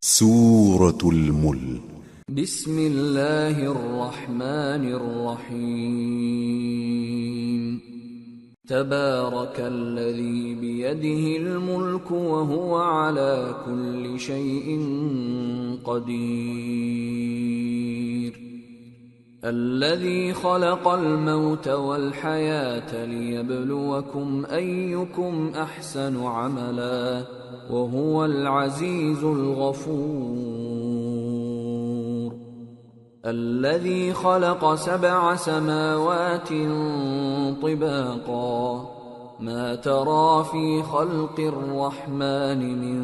سورة الملك بسم اللہ الرحمن الرحیم تبارک الذی بیدہ الملک وهو على كل شيء قدیر الذي خلق الموت والحياة ليبلوكم أيكم أحسن عملا وهو العزيز الغفور الذي خلق 7 سماوات طباقا ما ترى في خلق الرحمن من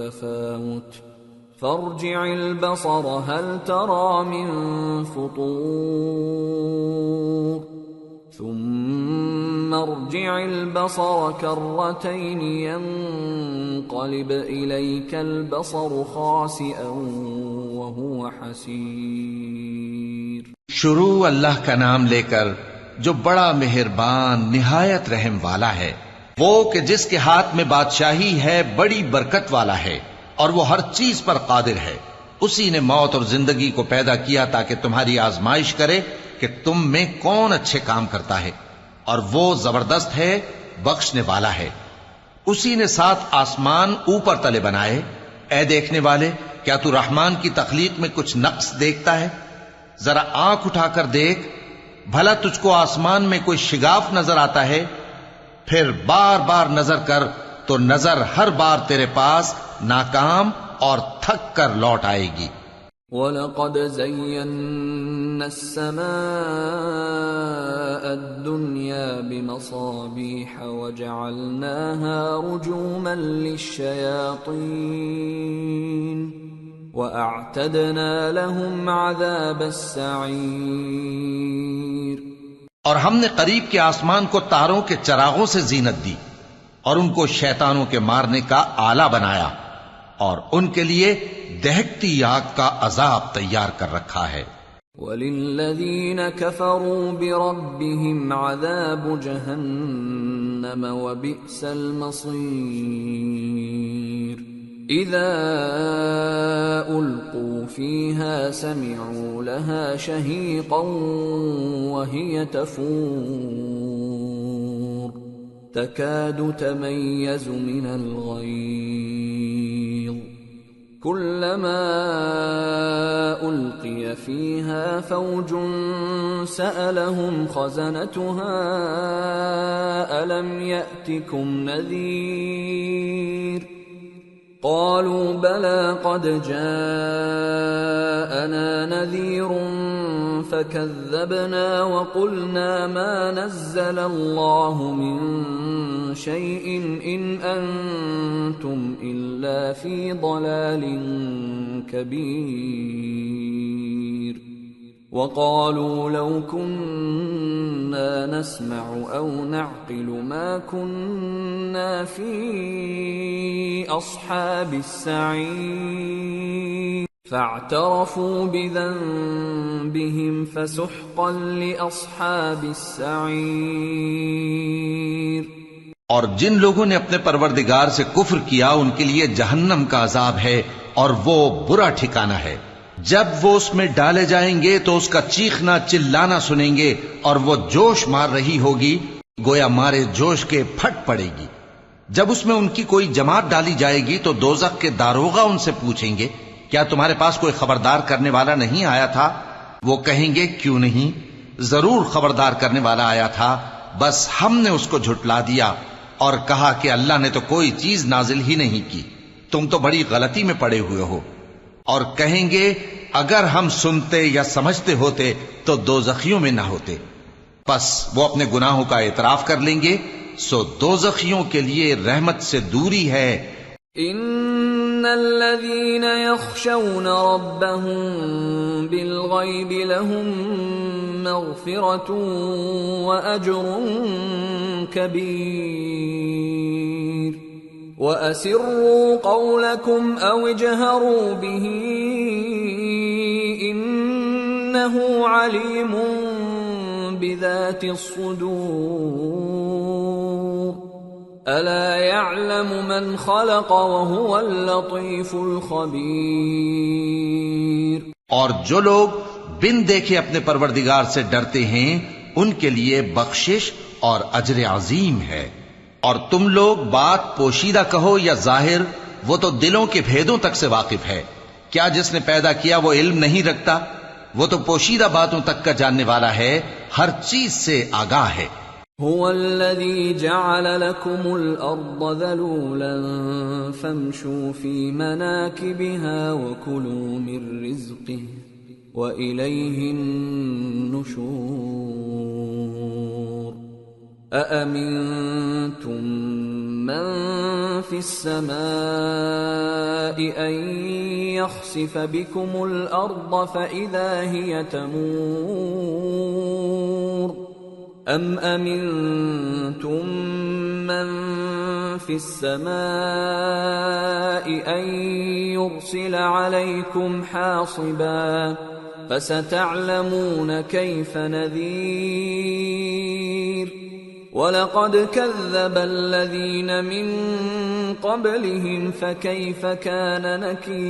تفاوت فارجع البصر هل ترى من فطور ثم ارجع البصر كرتين ينقلب إليك البصر خاسئا وهو حسير شروع اللہ کا نام لے کر جو بڑا مہربان نہایت رحم والا ہے، وہ کہ جس کے ہاتھ میں بادشاہی ہے بڑی برکت والا ہے اور وہ ہر چیز پر قادر ہے۔ اسی نے موت اور زندگی کو پیدا کیا تاکہ تمہاری آزمائش کرے کہ تم میں کون اچھے کام کرتا ہے، اور وہ زبردست ہے، بخشنے والا ہے۔ اسی نے 7 آسمان اوپر تلے بنائے۔ اے دیکھنے والے، کیا تو رحمان کی تخلیق میں کچھ نقص دیکھتا ہے؟ ذرا آنکھ اٹھا کر دیکھ، بھلا تجھ کو آسمان میں کوئی شگاف نظر آتا ہے؟ پھر بار بار نظر کر تو نظر ہر بار تیرے پاس ناکام اور تھک کر لوٹ آئے گی۔ وَلَقَدْ زَيَّنَّا السَّمَاءَ الدُّنْيَا بِمَصَابِيحَ وَجَعَلْنَاهَا رُجُومًا لِلشَّيَاطِينِ وَأَعْتَدْنَا لَهُمْ عَذَابَ السَّعِيرِ۔ اور ہم نے قریب کے آسمان کو تاروں کے چراغوں سے زینت دی اور ان کو شیطانوں کے مارنے کا آلہ بنایا، اور ان کے لیے دہکتی آگ کا عذاب تیار کر رکھا ہے۔ وَلِلَّذِينَ كَفَرُوا بِرَبِّهِمْ عَذَابُ جَهَنَّمَ وَبِئْسَ الْمَصِيرُ إِذَا أُلْقُوا فِيهَا سَمِعُوا لَهَا شَهِيقًا وَهِيَ تَفُورُ تَكَادُ تَمَيَّزُ مِنَ الْغَيْظِ كُلَّمَا أُلْقِيَ فِيهَا فَوْجٌ سَأَلَهُمْ خَزَنَتُهَا أَلَمْ يَأْتِكُمْ نَذِيرٌ قَالُوا بَلَى قَدْ جَاءَنَا نَذِيرٌ فَكَذَّبْنَا وَقُلْنَا مَا نَزَّلَ اللَّهُ مِن شَيْءٍ إِنْ أَنْتُمْ إِلَّا فِي ضَلَالٍ كَبِيرٍ وَقَالُوا لَوْ كُنَّا نَسْمَعُ أَوْ نَعْقِلُ مَا كُنَّا فِي أَصْحَابِ السَّعِيرِ فَاعْتَرَفُوا بِذَنبِهِمْ فَسُحْقًا لِأَصْحَابِ السَّعِيرِ۔ اور جن لوگوں نے اپنے پروردگار سے کفر کیا ان کے لیے جہنم کا عذاب ہے، اور وہ برا ٹھکانہ ہے۔ جب وہ اس میں ڈالے جائیں گے تو اس کا چیخنا چلانا سنیں گے، اور وہ جوش مار رہی ہوگی گویا مارے جوش کے پھٹ پڑے گی۔ جب اس میں ان کی کوئی جماعت ڈالی جائے گی تو دوزخ کے داروغہ ان سے پوچھیں گے، کیا تمہارے پاس کوئی خبردار کرنے والا نہیں آیا تھا؟ وہ کہیں گے، کیوں نہیں، ضرور خبردار کرنے والا آیا تھا، بس ہم نے اس کو جھٹلا دیا اور کہا کہ اللہ نے تو کوئی چیز نازل ہی نہیں کی، تم تو بڑی غلطی میں پڑے ہوئے ہو۔ اور کہیں گے، اگر ہم سنتے یا سمجھتے ہوتے تو دوزخیوں میں نہ ہوتے۔ پس وہ اپنے گناہوں کا اعتراف کر لیں گے، سو دوزخیوں کے لیے رحمت سے دوری ہے۔ ان الذين يخشون ربهم بالغيب لهم مغفرة واجر كبير واسروا قولكم او اجهروا به انه عليم بذات الصدور ألا يعلم من خلق وهو اللطيف الخبير. اور جو لوگ بن دیکھے اپنے پروردگار سے ڈرتے ہیں ان کے لیے بخشش اور اجر عظیم ہے. اور تم لوگ بات پوشیدہ کہو یا ظاہر، وہ تو دلوں کے بھیدوں تک سے واقف ہے. کیا جس نے پیدا کیا وہ علم نہیں رکھتا؟ وہ تو پوشیدہ باتوں تک کا جاننے والا ہے، ہر چیز سے آگاہ ہے. هو الذي جعل لكم الأرض ذلولا فامشوا في مناكبها وكلوا من رزقه وإليه النشور. أأمنتم من في السماء أن يخسف بكم الأرض فإذا هي تمور أم أمنتم من في السماء أن يرسل عليكم حاصبا فستعلمون كيف نذير. وَلَقَدْ كَذَّبَ الَّذِينَ مِن قَبْلِهِمْ فَكَيْفَ كَانَ نَكِيرِ.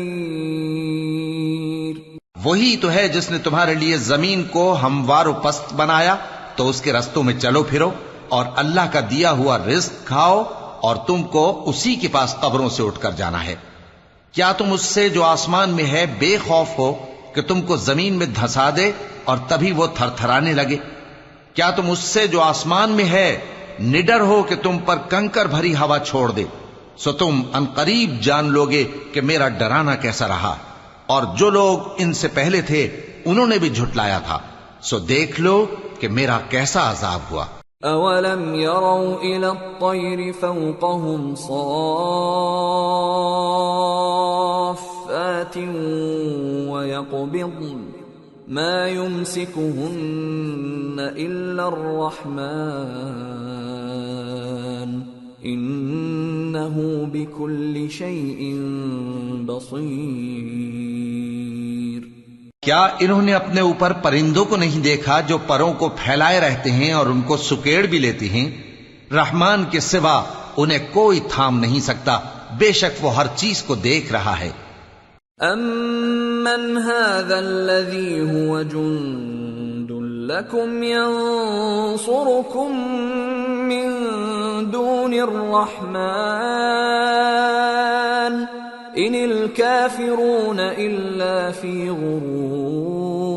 وہی تو ہے جس نے تمہارے لیے زمین کو ہموار و پست بنایا تو اس کے رستوں میں چلو پھرو اور اللہ کا دیا ہوا رزق کھاؤ اور تم کو اسی کے پاس قبروں سے اٹھ کر جانا ہے. کیا تم اس سے جو آسمان میں ہے بے خوف ہو کہ تم کو زمین میں دھسا دے اور تبھی وہ تھر تھرانے لگے؟ کیا تم اس سے جو آسمان میں ہے نڈر ہو کہ تم پر کنکر بھری ہوا چھوڑ دے؟ سو تم عنقریب جان لوگے کہ میرا ڈرانا کیسا رہا. اور جو لوگ ان سے پہلے تھے انہوں نے بھی جھٹلایا تھا، سو دیکھ لو کہ میرا کیسا عذاب ہوا. اولم يروا الى الطير فوقهم صافات ويقبضن ما يمسكهن الا الرحمن انه بكل شيء بصير. کیا انہوں نے اپنے اوپر پرندوں کو نہیں دیکھا جو پروں کو پھیلائے رہتے ہیں اور ان کو سکیڑ بھی لیتے ہیں؟ رحمان کے سوا انہیں کوئی تھام نہیں سکتا، بے شک وہ ہر چیز کو دیکھ رہا ہے. امن هذا الذي هو جند لكم ينصركم من دون الرحمن ان الكافرون الا في غرور.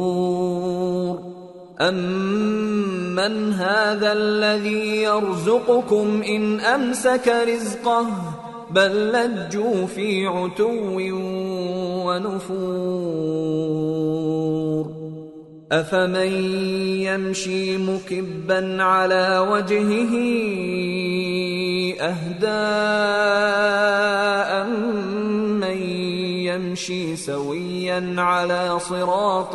امن هذا الذي يرزقكم ان امسك رزقه بل لجوا في عتو ونفور. افمن يمشي مكبا على وجهه اهدى امن يمشي سويا على صراط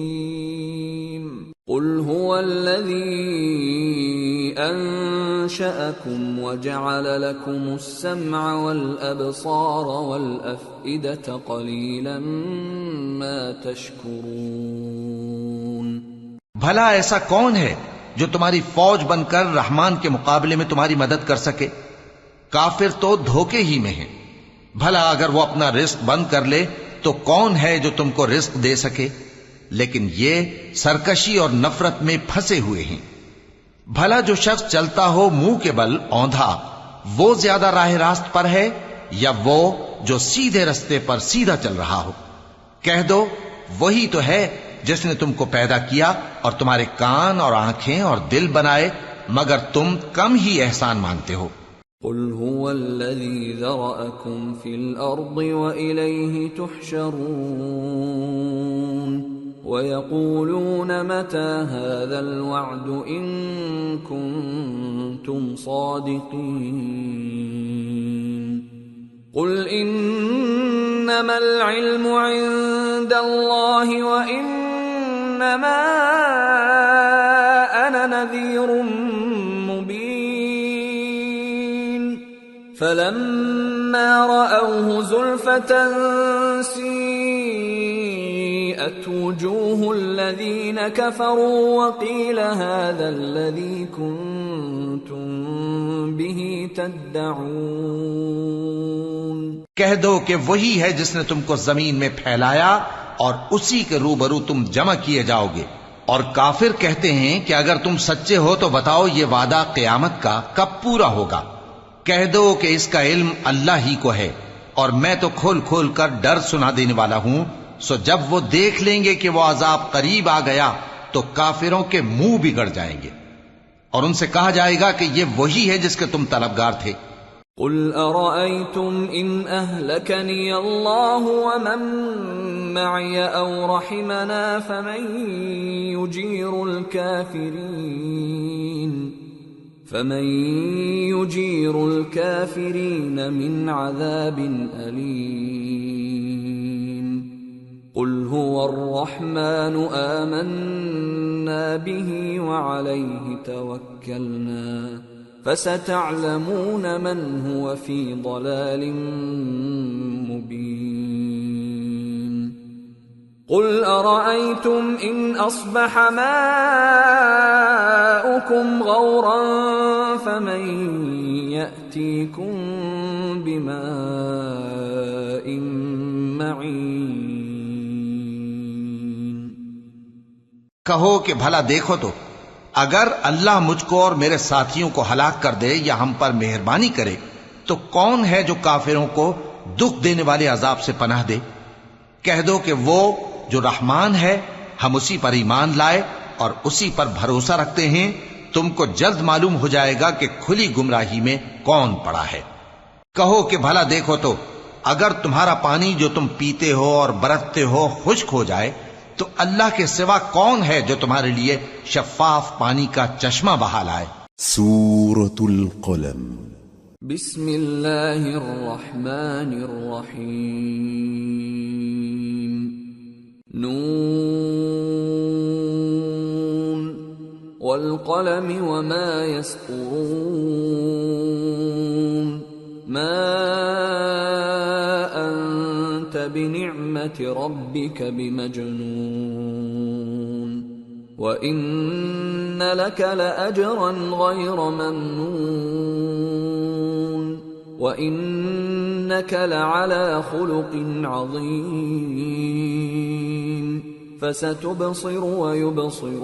مستقيم. قل هو الذي انشأكم وجعل لكم السمع والابصار والافئدة قليلا ما تشكرون. بھلا ایسا کون ہے جو تمہاری فوج بن کر رحمان کے مقابلے میں تمہاری مدد کر سکے؟ کافر تو دھوکے ہی میں ہیں. بھلا اگر وہ اپنا رزق بند کر لے تو کون ہے جو تم کو رزق دے سکے؟ لیکن یہ سرکشی اور نفرت میں پھنسے ہوئے ہیں. بھلا جو شخص چلتا ہو منہ کے بل اوندھا وہ زیادہ راہ راست پر ہے یا وہ جو سیدھے رستے پر سیدھا چل رہا ہو؟ کہہ دو وہی تو ہے جس نے تم کو پیدا کیا اور تمہارے کان اور آنکھیں اور دل بنائے، مگر تم کم ہی احسان مانتے ہو. قل هو الذي ذرأكم في الأرض وإليه تحشرون. ويقولون متى هذا الوعد إن كنتم صادقين. قل إنما العلم عند الله وإنما أنا نذير مبين. فلما رأوه زلفة سيئت وجوه الذين كفروا وقيل هذا الذي كنتم به تدعون کہہ دو کہ وہی ہے جس نے تم کو زمین میں پھیلایا اور اسی کے روبرو تم جمع کیے جاؤ گے۔ اور کافر کہتے ہیں کہ اگر تم سچے ہو تو بتاؤ یہ وعدہ قیامت کا کب پورا ہوگا؟ کہہ دو کہ اس کا علم اللہ ہی کو ہے، اور میں تو کھول کھول کر ڈر سنا دینے والا ہوں۔ سو جب وہ دیکھ لیں گے کہ وہ عذاب قریب آ گیا تو کافروں کے منہ بگڑ جائیں گے، اور ان سے کہا جائے گا کہ یہ وہی ہے جس کے تم طلبگار تھے۔ قل ارأيتم ان اهلكني الله ومن معي او رحمنا فمن يجير الكافرين من عذاب أليم قل هو الرحمن آمنا به وعليه توكلنا فستعلمون من هو في ضلال مبين قل أرأيتم إن أصبح ماؤكم غورا فمن يأتيكم بماء معين کہو کہ بھلا دیکھو تو اگر اللہ مجھ کو اور میرے ساتھیوں کو ہلاک کر دے یا ہم پر مہربانی کرے تو کون ہے جو کافروں کو دکھ دینے والے عذاب سے پناہ دے؟ کہہ دو کہ وہ جو رحمان ہے، ہم اسی پر ایمان لائے اور اسی پر بھروسہ رکھتے ہیں، تم کو جلد معلوم ہو جائے گا کہ کھلی گمراہی میں کون پڑا ہے۔ کہو کہ بھلا دیکھو تو اگر تمہارا پانی جو تم پیتے ہو اور برتتے ہو خشک ہو جائے تو اللہ کے سوا کون ہے جو تمہارے لیے شفاف پانی کا چشمہ بہا لائے؟ سورة القلم بسم اللہ الرحمن الرحیم نون والقلم وما يسطرون ما أنت بنعمة ربك بمجنون وإن لك لأجرا غير ممنون وإنك لعلى خلق عظيم فستبصر ويبصرون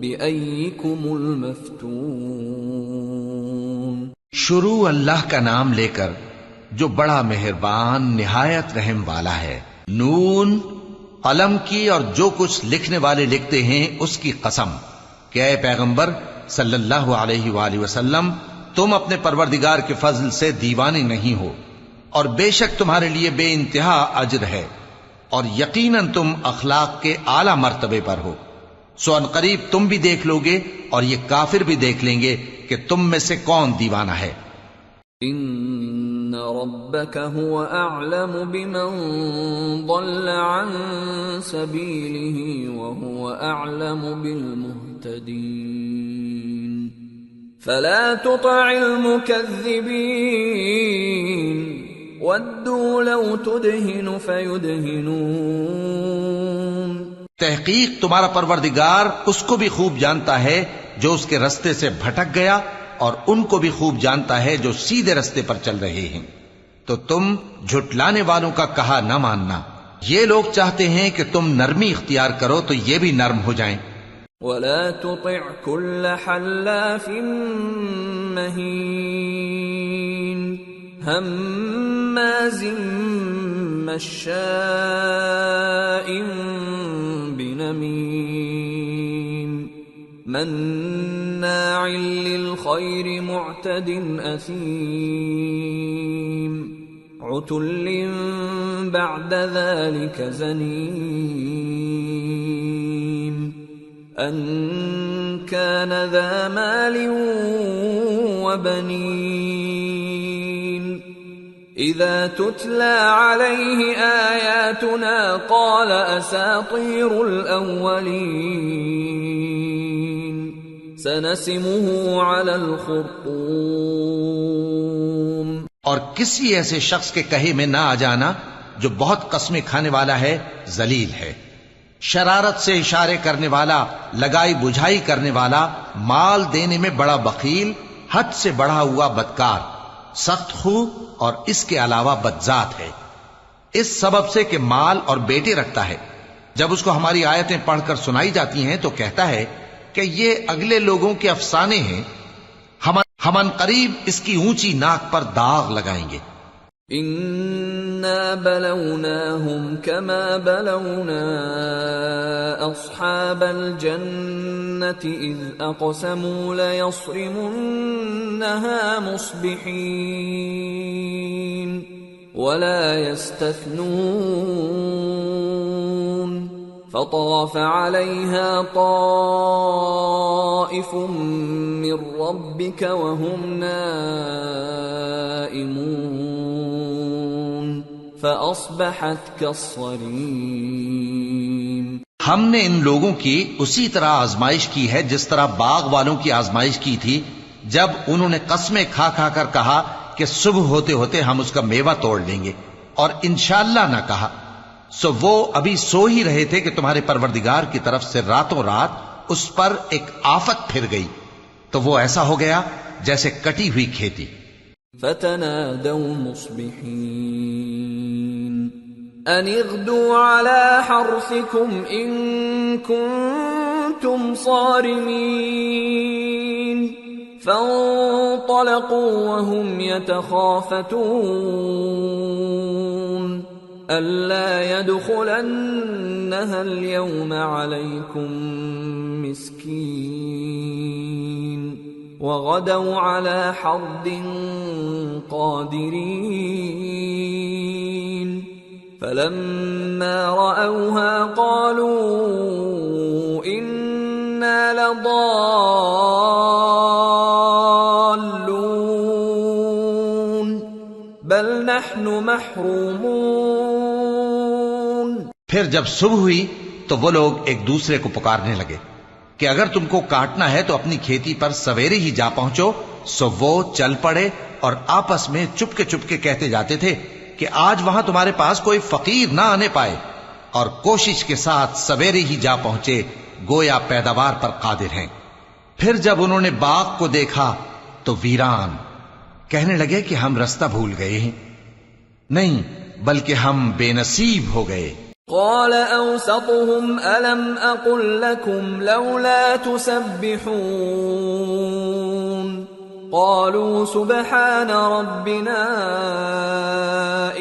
بأيكم المفتون شروع اللہ کا نام لے کر جو بڑا مہربان نہایت رحم والا ہے۔ نون، قلم کی اور جو کچھ لکھنے والے لکھتے ہیں اس کی قسم کہ اے پیغمبر صلی اللہ علیہ وآلہ وسلم تم اپنے پروردگار کے فضل سے دیوانے نہیں ہو، اور بے شک تمہارے لیے بے انتہا اجر ہے، اور یقیناً تم اخلاق کے اعلی مرتبے پر ہو۔ سو ان قریب تم بھی دیکھ لو گے اور یہ کافر بھی دیکھ لیں گے کہ تم میں سے کون دیوانہ ہے۔ ان ربك هو اعلم بمن ضل عن سبيله وهو اعلم بالمهتدين فلا تطع المكذبين ودوا لو تدهن فيدهنون تحقیق تمہارا پروردگار اس کو بھی خوب جانتا ہے جو اس کے رستے سے بھٹک گیا، اور ان کو بھی خوب جانتا ہے جو سیدھے رستے پر چل رہے ہیں۔ تو تم جھٹلانے والوں کا کہا نہ ماننا، یہ لوگ چاہتے ہیں کہ تم نرمی اختیار کرو تو یہ بھی نرم ہو جائیں۔ ولا تطع كل حلاف مهين هماز مشاء بنميم مناع للخير معتد أثيم عتل بعد ذلك زنيم أن كان ذا مال وبنين إذا تتلى عليه آياتنا قال أساطير الأولين سنسمه على الخرطوم اور کسی ایسے شخص کے کہے میں نہ آ جانا جو بہت قسمیں کھانے والا ہے، ذلیل ہے۔ شرارت سے اشارے کرنے والا، لگائی بجھائی کرنے والا، مال دینے میں بڑا بخیل، حد سے بڑھا ہوا بدکار، سخت خو اور اس کے علاوہ بدذات ہے، اس سبب سے کہ مال اور بیٹے رکھتا ہے۔ جب اس کو ہماری آیتیں پڑھ کر سنائی جاتی ہیں تو کہتا ہے کہ یہ اگلے لوگوں کے افسانے ہیں، ہم ان قریب اس کی اونچی ناک پر داغ لگائیں گے۔ اِنَّا بَلَوْنَاهُمْ كَمَا بَلَوْنَا أَصْحَابَ الْجَنَّةِ إِذْ أَقْسَمُوا لَيَصْرِمُنَّهَا مُصْبِحِينَ وَلَا يَسْتَثْنُونَ فطاف عليها طائف من ربك وهم نائمون فأصبحت كالصريم۔ ہم نے ان لوگوں کی اسی طرح آزمائش کی ہے جس طرح باغ والوں کی آزمائش کی تھی جب انہوں نے قسمیں کھا کھا کر کہا کہ صبح ہوتے ہوتے ہم اس کا میوہ توڑ لیں گے، اور انشاءاللہ نہ کہا، سو وہ ابھی سو ہی رہے تھے کہ تمہارے پروردگار کی طرف سے راتوں رات اس پر ایک آفت پھر گئی، تو وہ ایسا ہو گیا جیسے کٹی ہوئی کھیتی۔ فتنادوا مصبحين ان اغدوا على حرثكم ان كنتم صارمين فانطلقوا وهم يتخافتون ألا يدخلنها اليوم عليكم مسكين وغدوا على حرد قادرين فلما رأوها قالوا إنا لضالون بل نحن محرومون۔ پھر جب صبح ہوئی تو وہ لوگ ایک دوسرے کو پکارنے لگے کہ اگر تم کو کاٹنا ہے تو اپنی کھیتی پر سویرے ہی جا پہنچو، سو وہ چل پڑے اور آپس میں چپکے چپکے کہتے جاتے تھے کہ آج وہاں تمہارے پاس کوئی فقیر نہ آنے پائے، اور کوشش کے ساتھ سویرے ہی جا پہنچے گویا پیداوار پر قادر ہیں۔ پھر جب انہوں نے باغ کو دیکھا تو ویران، کہنے لگے کہ ہم رستہ بھول گئے ہیں، نہیں بلکہ ہم بے نصیب ہو گئے۔ قال اوسطهم الم اقل لكم لولا تسبحون قالوا سبحان ربنا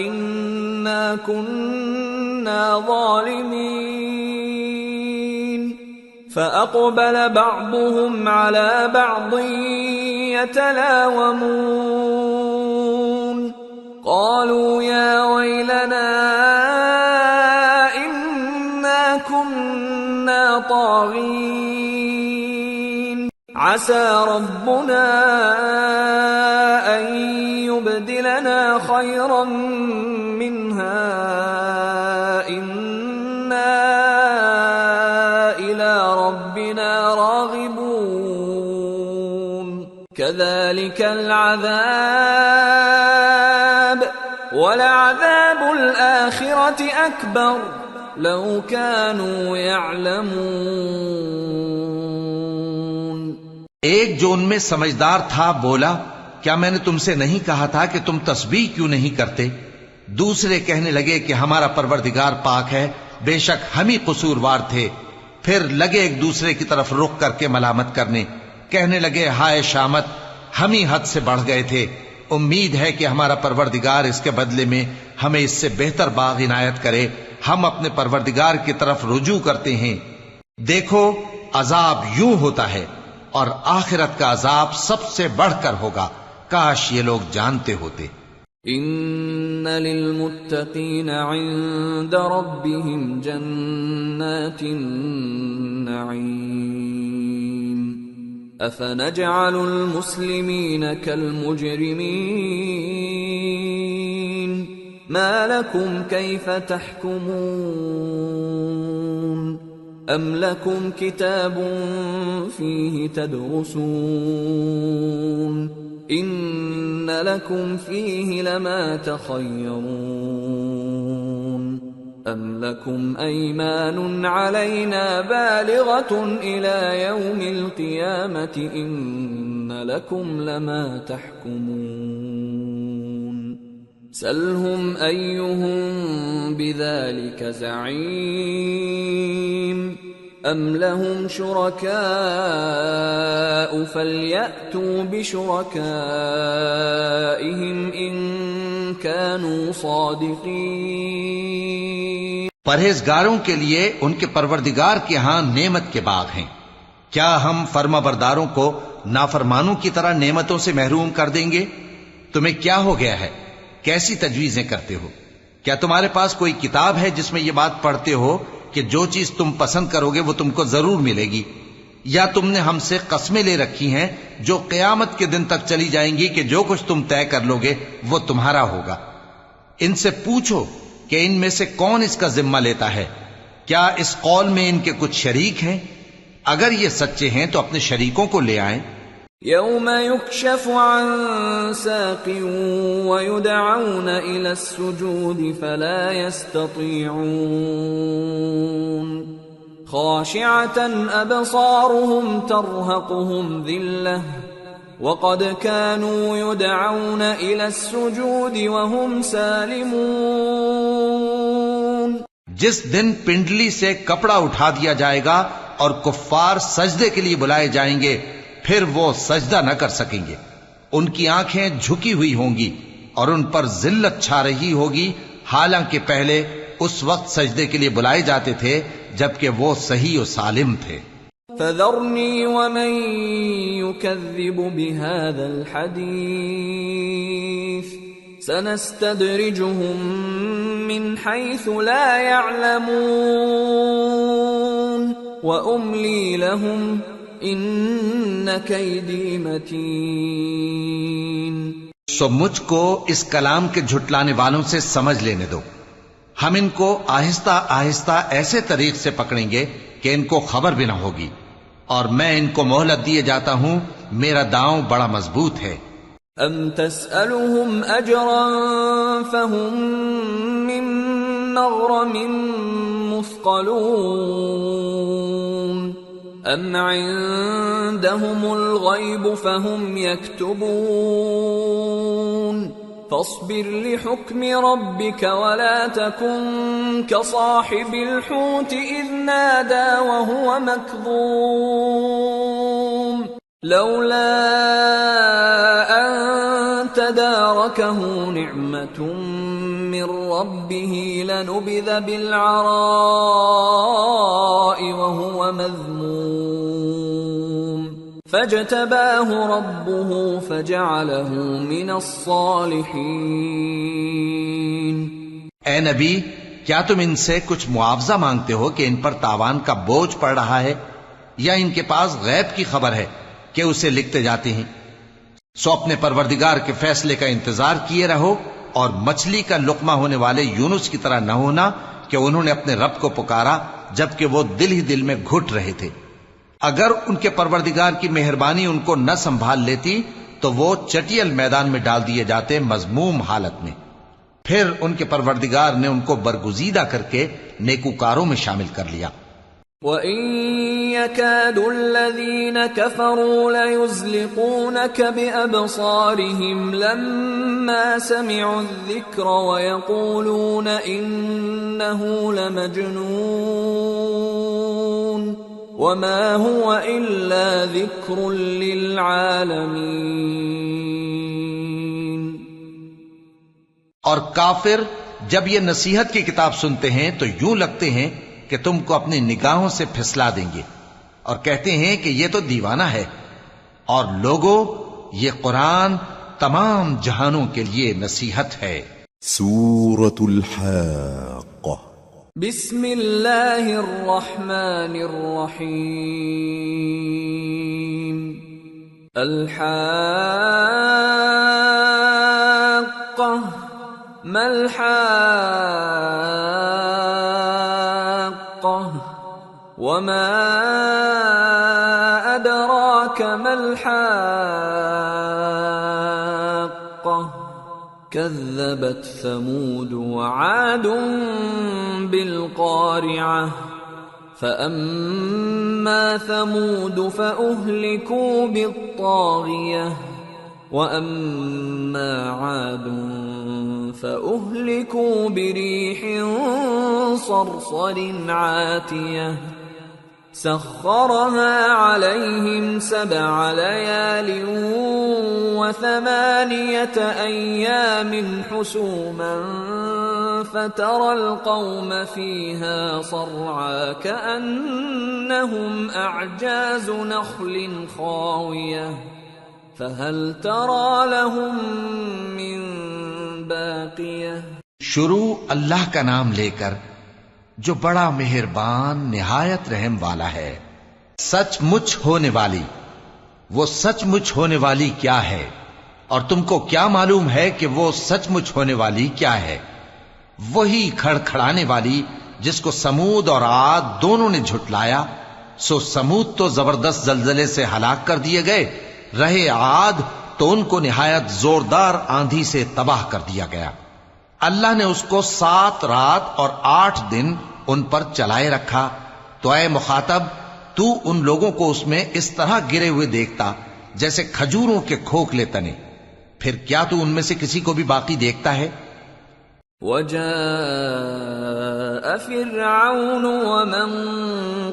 انا كنا ظالمين فاقبل بعضهم على بعض يتلاومون قالوا يا ويلنا كنا طاغين عسى ربنا أن يبدلنا خيرا منها إنا إلى ربنا راغبون كذلك العذاب ولعذاب الآخرة أكبر لو كانوا يعلمون۔ ایک جو ان میں سمجھدار تھا بولا، کیا میں نے تم سے نہیں کہا تھا کہ تم تسبیح کیوں نہیں کرتے؟ دوسرے کہنے لگے کہ ہمارا پروردگار پاک ہے، بے شک ہم ہی قصوروار تھے۔ پھر لگے ایک دوسرے کی طرف رخ کر کے ملامت کرنے، کہنے لگے ہائے شامت، ہم ہی حد سے بڑھ گئے تھے، امید ہے کہ ہمارا پروردگار اس کے بدلے میں ہمیں اس سے بہتر باغ عنایت کرے، ہم اپنے پروردگار کی طرف رجوع کرتے ہیں۔ دیکھو عذاب یوں ہوتا ہے، اور آخرت کا عذاب سب سے بڑھ کر ہوگا، کاش یہ لوگ جانتے ہوتے۔ ان للمتقین عند ربهم جنات النعیم افنجعل المسلمین كالمجرمین ما لكم كيف تحكمون أم لكم كتاب فيه تدرسون إن لكم فيه لما تخيرون أَمْ لَكُمْ أَيْمَانٌ عَلَيْنَا بَالِغَةٌ إِلَى يَوْمِ الْقِيَامَةِ إِنَّ لَكُمْ لَمَا تَحْكُمُونَ سَلْهُمْ أَيُّهُمْ بِذَلِكَ زَعِيمٌ أَمْ لَهُمْ شُرَكَاءُ فَلْيَأْتُوا بِشُرَكَائِهِمْ إِن كَانُوا صَادِقِينَ پرہیزگاروں کے لیے ان کے پروردگار کے ہاں نعمت کے باغ ہیں۔ کیا ہم فرما برداروں کو نافرمانوں کی طرح نعمتوں سے محروم کر دیں گے؟ تمہیں کیا ہو گیا ہے؟ کیسی تجویزیں کرتے ہو؟ کیا تمہارے پاس کوئی کتاب ہے جس میں یہ بات پڑھتے ہو کہ جو چیز تم پسند کرو گے وہ تم کو ضرور ملے گی؟ یا تم نے ہم سے قسمیں لے رکھی ہیں جو قیامت کے دن تک چلی جائیں گی کہ جو کچھ تم طے کر لو گے وہ تمہارا ہوگا؟ ان سے پوچھو کہ ان میں سے کون اس کا ذمہ لیتا ہے؟ کیا اس قول میں ان کے کچھ شریک ہیں؟ اگر یہ سچے ہیں تو اپنے شریکوں کو لے آئیں۔ يَوْمَ يُكْشَفُ عَن سَاقٍ وَيُدْعَوْنَ إِلَى السُّجُودِ فَلَا يَسْتَطِيعُونَ خَاشِعَةً أَبْصَارُهُمْ تَرْهَقُهُمْ ذِلَّةٌ وَقَدْ كَانُوا يُدْعَوْنَ إِلَى السُّجُودِ وَهُمْ سَالِمُونَ جس دن پنڈلی سے کپڑا اٹھا دیا جائے گا اور کفار سجدے کے لیے بلائے جائیں گے، پھر وہ سجدہ نہ کر سکیں گے۔ ان کی آنکھیں جھکی ہوئی ہوں گی اور ان پر ذلت چھا رہی ہوگی، حالانکہ پہلے اس وقت سجدے کے لیے بلائے جاتے تھے جبکہ وہ صحیح و سالم تھے۔ فَذَرْنِي وَمَن يُكَذِّبُ بِهَذَا الْحَدِيثِ سَنَسْتَدْرِجُهُم مِّنْ حَيْثُ لَا يَعْلَمُونَ وَأُمْلِي لَهُمْ ان کیدی متین۔ سو مجھ کو اس کلام کے جھٹلانے والوں سے سمجھ لینے دو، ہم ان کو آہستہ آہستہ ایسے طریق سے پکڑیں گے کہ ان کو خبر بھی نہ ہوگی، اور میں ان کو مہلت دیے جاتا ہوں، میرا داؤں بڑا مضبوط ہے۔ ام تسألهم اجرا فهم من مغرم مثقلون ام عندهم الغیب فهم یکتبون فاصبر لحکم ربك ولا تكن كصاحب الحوت اذ نادى وهو مكظوم لولا ان تداركه نعمة من ربه لنبذ بالعراء وهو مذموم فاجتباه ربه فجعله من الصالحين۔ اے نبی، کیا تم ان سے کچھ معاوضہ مانگتے ہو کہ ان پر تاوان کا بوجھ پڑ رہا ہے، یا ان کے پاس غیب کی خبر ہے کہ اسے لکھتے جاتے ہیں؟ سو اپنے پروردگار کے فیصلے کا انتظار کیے رہو، اور مچھلی کا لقمہ ہونے والے یونس کی طرح نہ ہونا کہ انہوں نے اپنے رب کو پکارا جبکہ وہ دل ہی دل میں گھٹ رہے تھے۔ اگر ان کے پروردگار کی مہربانی ان کو نہ سنبھال لیتی تو وہ چٹیل میدان میں ڈال دیے جاتے مذموم حالت میں۔ پھر ان کے پروردگار نے ان کو برگزیدہ کر کے نیکوکاروں میں شامل کر لیا۔ وَإِن يَكَادُ الَّذِينَ كَفَرُوا لَيُزْلِقُونَكَ بِأَبْصَارِهِمْ لَمَّا سَمِعُوا الذِّكْرَ وَيَقُولُونَ إِنَّهُ لَمَجْنُونٌ وَمَا هُوَ إِلَّا ذِكْرٌ لِّلْعَالَمِينَ۔ اور کافر جب یہ نصیحت کی کتاب سنتے ہیں تو یوں لگتے ہیں کہ تم کو اپنی نگاہوں سے پھسلا دیں گے، اور کہتے ہیں کہ یہ تو دیوانہ ہے۔ اور لوگوں، یہ قرآن تمام جہانوں کے لیے نصیحت ہے۔ سورة الحاقة بسم اللہ الرحمن الرحیم۔ الحاقة ما الحاقة وما أدراك ما الحاقة كذبت ثمود وعاد بالقارعة فأما ثمود فأهلكوا بالطاغية وأما عاد فأهلكوا بريح صرصر عاتية سخرها عليهم 7 ليال و8 أيام حسوما فترى القوم فيها صرعا كأنهم أعجاز نخل خاوية فهل ترى لهم من باقية. شروع اللہ کا نام لے کر جو بڑا مہربان نہایت رحم والا ہے. سچ مچ ہونے والی، وہ سچ مچ ہونے والی کیا ہے؟ اور تم کو کیا معلوم ہے کہ وہ سچ مچ ہونے والی کیا ہے؟ وہی کھڑکھڑانے والی جس کو سمود اور عاد دونوں نے جھٹلایا. سو سمود تو زبردست زلزلے سے ہلاک کر دیے گئے، رہے عاد تو ان کو نہایت زوردار آندھی سے تباہ کر دیا گیا. اللہ نے اس کو 7 رات اور 8 دن ان پر چلائے رکھا. تو اے مخاطب، تو ان لوگوں کو اس میں اس طرح گرے ہوئے دیکھتا جیسے کھجوروں کے کھوکھلے تنے. پھر کیا تو ان میں سے کسی کو بھی باقی دیکھتا ہے؟ وَجَاءَ فِرْعَوْنُ وَمَن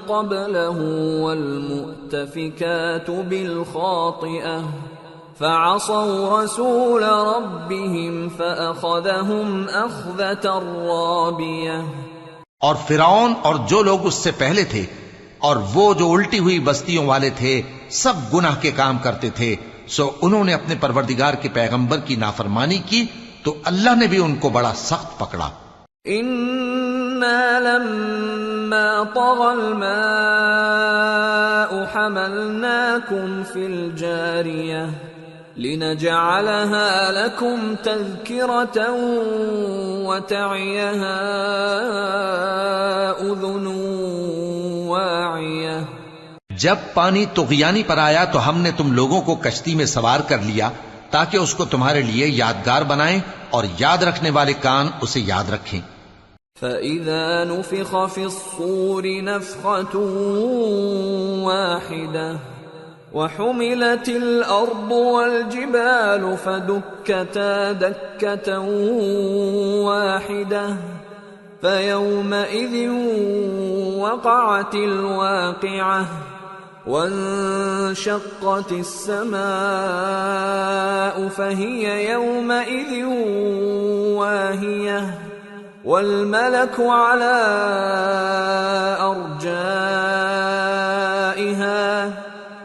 قَبْلَهُ وَالْمُؤْتَفِكَاتُ بِالْخَاطِئَةِ فَعَصَوْا رَسُولَ رَبِّهِمْ فَأَخَذَهُمْ أَخْذَةً رَّابِيَةً. اور فرعون اور جو لوگ اس سے پہلے تھے اور وہ جو الٹی ہوئی بستیوں والے تھے سب گناہ کے کام کرتے تھے، سو انہوں نے اپنے پروردگار کے پیغمبر کی نافرمانی کی تو اللہ نے بھی ان کو بڑا سخت پکڑا. اِنَّا لَمَّا طَغَى الْمَاءُ حَمَلْنَاكُمْ فِي الْجَارِيَةِ لِنَجْعَلَهَا لَكُمْ تَذْكِرَةً وَتَعِيَهَا أُذُنٌ وَاعِيَةٌ. جب پانی طغیانی پر آیا تو ہم نے تم لوگوں کو کشتی میں سوار کر لیا تاکہ اس کو تمہارے لیے یادگار بنائیں اور یاد رکھنے والے کان اسے یاد رکھیں. فَإِذَا نُفِخَ فِي الصُّورِ نَفْخَةٌ وَاحِدَةٌ وَحُمِلَتِ الْأَرْضُ وَالْجِبَالُ فَدُكَّتَا دَكَّةً وَاحِدَةً فَيَوْمَئِذٍ وَقَعَتِ الْوَاقِعَةُ وَانشَقَّتِ السَّمَاءُ فَهِيَ يَوْمَئِذٍ وَاهِيَةٌ وَالْمَلَكُ عَلَى أَرْجَائِهَا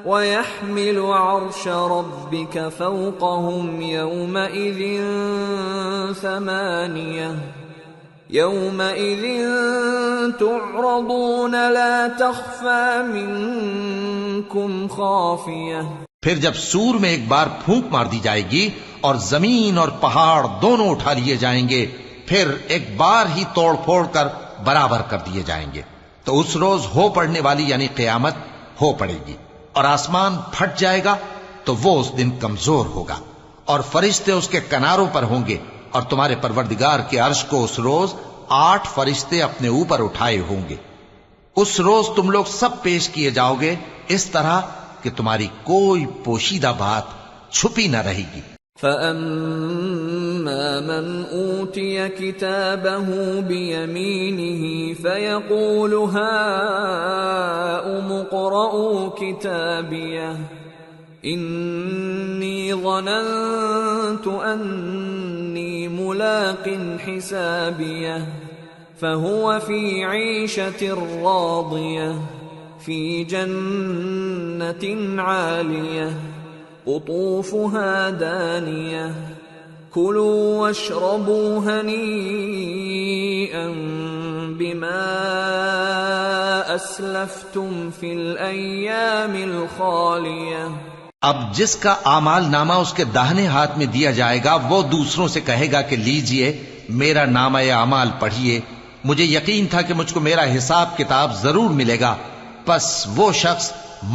وَيَحْمِلُ عَرْشَ رَبِّكَ فَوْقَهُمْ يَوْمَئِذٍ ثَمَانِيَةٌ يَوْمَئِذٍ تُعْرَضُونَ لَا تَخْفَى مِنكُمْ خَافِيَةٌ. پھر جب سور میں ایک بار پھونک مار دی جائے گی اور زمین اور پہاڑ دونوں اٹھا لیے جائیں گے، پھر ایک بار ہی توڑ پھوڑ کر برابر کر دیے جائیں گے. تو اس روز ہو پڑنے والی یعنی قیامت ہو پڑے گی اور آسمان پھٹ جائے گا تو وہ اس دن کمزور ہوگا اور فرشتے اس کے کناروں پر ہوں گے اور تمہارے پروردگار کے عرش کو اس روز 8 فرشتے اپنے اوپر اٹھائے ہوں گے. اس روز تم لوگ سب پیش کیے جاؤ گے اس طرح کہ تمہاری کوئی پوشیدہ بات چھپی نہ رہے گی. فَأَمَّا مَنْ أُوتِيَ كِتَابَهُ بِيَمِينِهِ فَيَقُولُ هَاؤُمُ اقْرَءُوا كِتَابِيَهْ إِنِّي ظَنَنتُ أَنِّي مُلَاقٍ حِسَابِيَهْ فَهُوَ فِي عِيشَةٍ رَاضِيَةٍ فِي جَنَّةٍ عَالِيَةٍ قُطُوفُهَا دَانِيَةٌ كُلُوا وَاشْرَبُوا هَنِيئًا بِمَا أَسْلَفْتُمْ فِي الْأَيَّامِ الْخَالِيَةِ. اب جس کا اعمال نامہ اس کے داہنے ہاتھ میں دیا جائے گا وہ دوسروں سے کہے گا کہ لیجئے میرا نامہ اعمال پڑھیے، مجھے یقین تھا کہ مجھ کو میرا حساب کتاب ضرور ملے گا. پس وہ شخص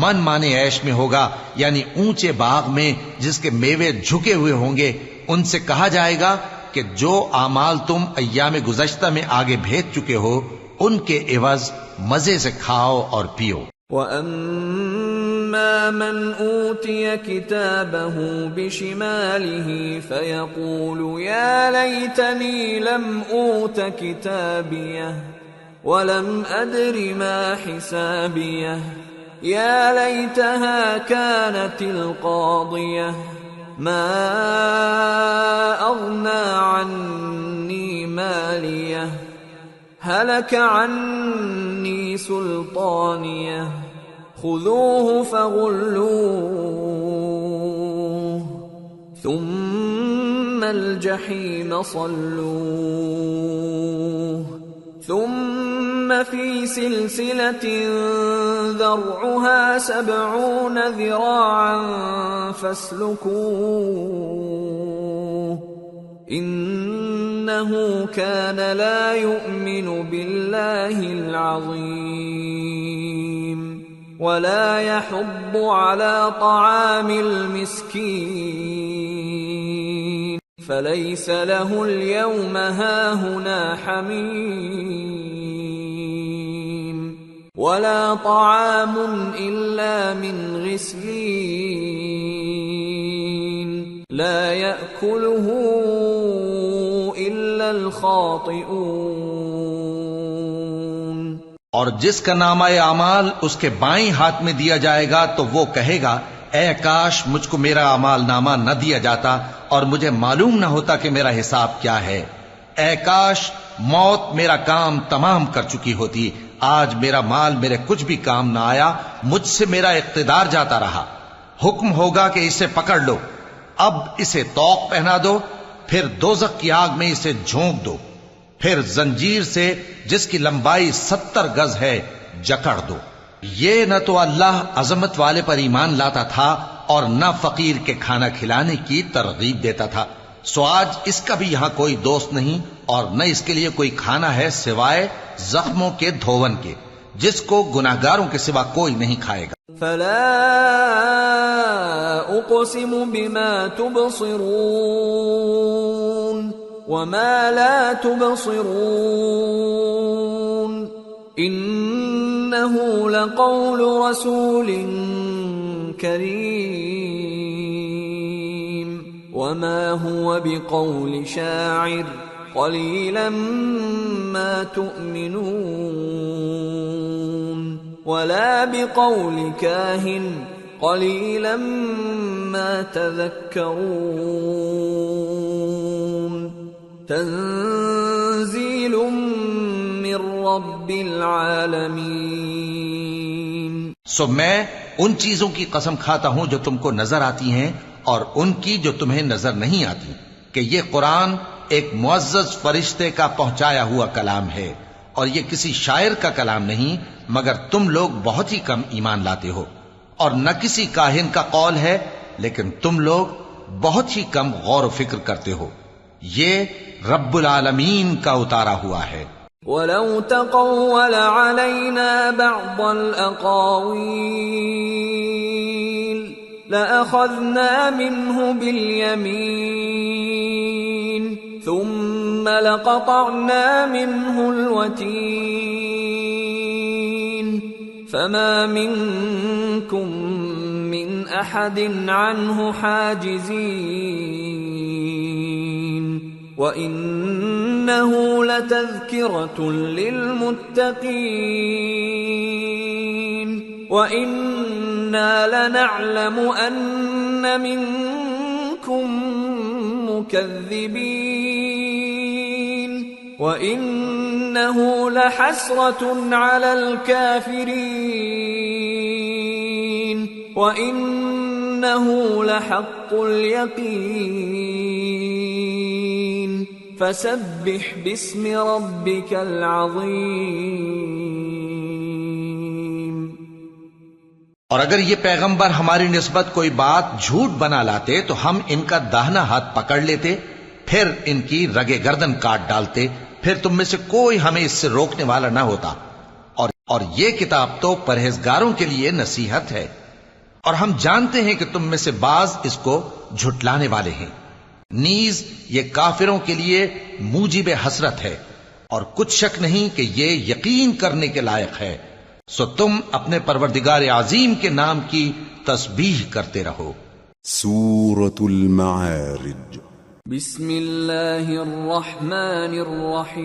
من مانے عیش میں ہوگا، یعنی اونچے باغ میں جس کے میوے جھکے ہوئے ہوں گے، ان سے کہا جائے گا کہ جو اعمال تم ایام گزشتہ میں آگے بھیج چکے ہو ان کے عوض مزے سے کھاؤ اور پیو۔ وَأَمَّا مَنْ أُوتِيَ كِتَابَهُ بِشِمَالِهِ فَيَقُولُ يَا لَيْتَنِي لَمْ أُوتَ كِتَابِيَهْ وَلَمْ أَدْرِ مَا حِسَابِيَهْ يَا لَيْتَهَا كَانَتِ الْقَاضِيَةَ مَا أَغْنَى عَنِّي مَالِيَهْ هَلَكَ عَنِّي سُلْطَانِيَهْ خُذُوهُ فَغُلُّوهُ ثُمَّ الْجَحِيمَ صَلُّوهُ ثُمَّ فِي سِلْسِلَةٍ ذَرْعُهَا 70 ذِرَاعًا فَاسْلُكُوهُ إِنَّهُ كَانَ لَا يُؤْمِنُ بِاللَّهِ الْعَظِيمِ وَلَا يَحُضُّ عَلَى طَعَامِ الْمِسْكِينِ فَلَيْسَ لَهُ الْيَوْمَ هَاهُنَا حَمِيمٌ وَلَا طَعَامٌ إِلَّا مِنْ غِسْلِينٍ لَا يَأْكُلُهُ إِلَّا الْخَاطِئُونَ۔ اور جس کا نامہ اعمال اس کے بائیں ہاتھ میں دیا جائے گا تو وہ کہے گا اے کاش مجھ کو میرا اعمال نامہ نہ دیا جاتا اور مجھے معلوم نہ ہوتا کہ میرا حساب کیا ہے۔ اے کاش موت میرا کام تمام کر چکی ہوتی، آج میرا مال میرے کچھ بھی کام نہ آیا، مجھ سے میرا اقتدار جاتا رہا۔ حکم ہوگا کہ اسے پکڑ لو، اب اسے طوق پہنا دو، پھر دوزخ کی آگ میں اسے جھونک دو، پھر زنجیر سے جس کی لمبائی 70 گز ہے جکڑ دو۔ یہ نہ تو اللہ عظمت والے پر ایمان لاتا تھا اور نہ فقیر کے کھانا کھلانے کی ترغیب دیتا تھا، سو آج اس کا بھی یہاں کوئی دوست نہیں اور نہ اس کے لیے کوئی کھانا ہے سوائے زخموں کے دھون کے، جس کو گناہگاروں کے سوا کوئی نہیں کھائے گا۔ فلا اقسم بما تبصرون وما لا تبصرون انه لقول رسول کریم وما هو بقول شاعر قلیلا ما تؤمنون ولا بقول كاهن قليلا ما تذكرون تنزيل من رب العالمين۔ سو میں ان چیزوں کی قسم کھاتا ہوں جو تم کو نظر آتی ہیں اور ان کی جو تمہیں نظر نہیں آتی کہ یہ قرآن ایک معزز فرشتے کا پہنچایا ہوا کلام ہے اور یہ کسی شاعر کا کلام نہیں، مگر تم لوگ بہت ہی کم ایمان لاتے ہو، اور نہ کسی کاہن کا قول ہے لیکن تم لوگ بہت ہی کم غور و فکر کرتے ہو۔ یہ رب العالمین کا اتارا ہوا ہے۔ وَلَوْ تَقَوَّلَ عَلَيْنَا بَعْضَ الْأَقَاوِيلِ لَأَخَذْنَا مِنْهُ بِالْيَمِينِ ثُمَّ لَقَطَعْنَا مِنْهُ الْوَتِينَ فَمَا مِنْكُمْ مِنْ أَحَدٍ عَنْهُ حَاجِزِينَ وَإِنَّهُ لَتَذْكِرَةٌ لِلْمُتَّقِينَ وَإِنَّا لَنَعْلَمُ أَنَّ مِنْكُمْ مُكَذِّبِينَ وَإِنَّهُ لَحَسْرَةٌ عَلَى الْكَافِرِينَ وَإِنَّهُ لَحَقُّ الْيَقِينِ فَسَبِّحْ بِاسْمِ رَبِّكَ الْعَظِيمِ۔ اور اگر یہ پیغمبر ہماری نسبت کوئی بات جھوٹ بنا لاتے تو ہم ان کا داہنا ہاتھ پکڑ لیتے، پھر ان کی رگے گردن کاٹ ڈالتے، پھر تم میں سے کوئی ہمیں اس سے روکنے والا نہ ہوتا۔ اور یہ کتاب تو پرہیزگاروں کے لیے نصیحت ہے، اور ہم جانتے ہیں کہ تم میں سے بعض اس کو جھٹلانے والے ہیں۔ نیز یہ کافروں کے لیے موجب حسرت ہے، اور کچھ شک نہیں کہ یہ یقین کرنے کے لائق ہے، سو تم اپنے پروردگار عظیم کے نام کی تسبیح کرتے رہو۔ سورة المعارج۔ بسم اللہ الرحمن الرحیم۔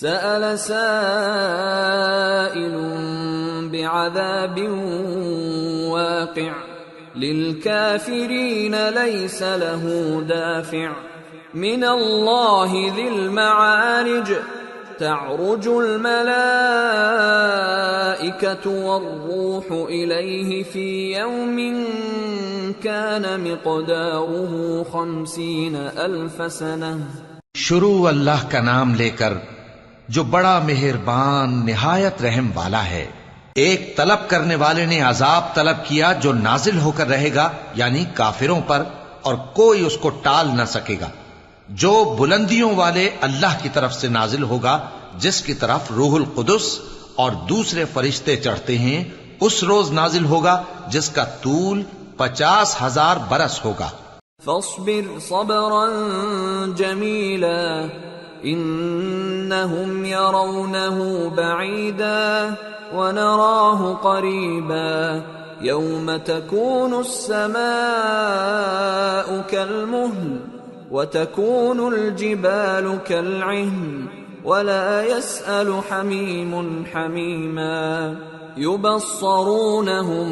سأل سائل بعذاب واقع للكافرين ليس له دافع من الله ذي المعارج تعرج الملائكة والروح إليه في يوم كان مقداره 50,000 سنة۔ شروع اللہ کا نام لے کر جو بڑا مہربان نہایت رحم والا ہے۔ ایک طلب کرنے والے نے عذاب طلب کیا جو نازل ہو کر رہے گا، یعنی کافروں پر، اور کوئی اس کو ٹال نہ سکے گا، جو بلندیوں والے اللہ کی طرف سے نازل ہوگا، جس کی طرف روح القدس اور دوسرے فرشتے چڑھتے ہیں، اس روز نازل ہوگا جس کا طول 50,000 برس ہوگا۔ فاصبر صبرا جميلا انهم يرونه بعيدا ونراه قريبا يوم تكون السماء كالمهل وتكون الجبال كالعهن ولا يسأل حميم حميما يبصرونهم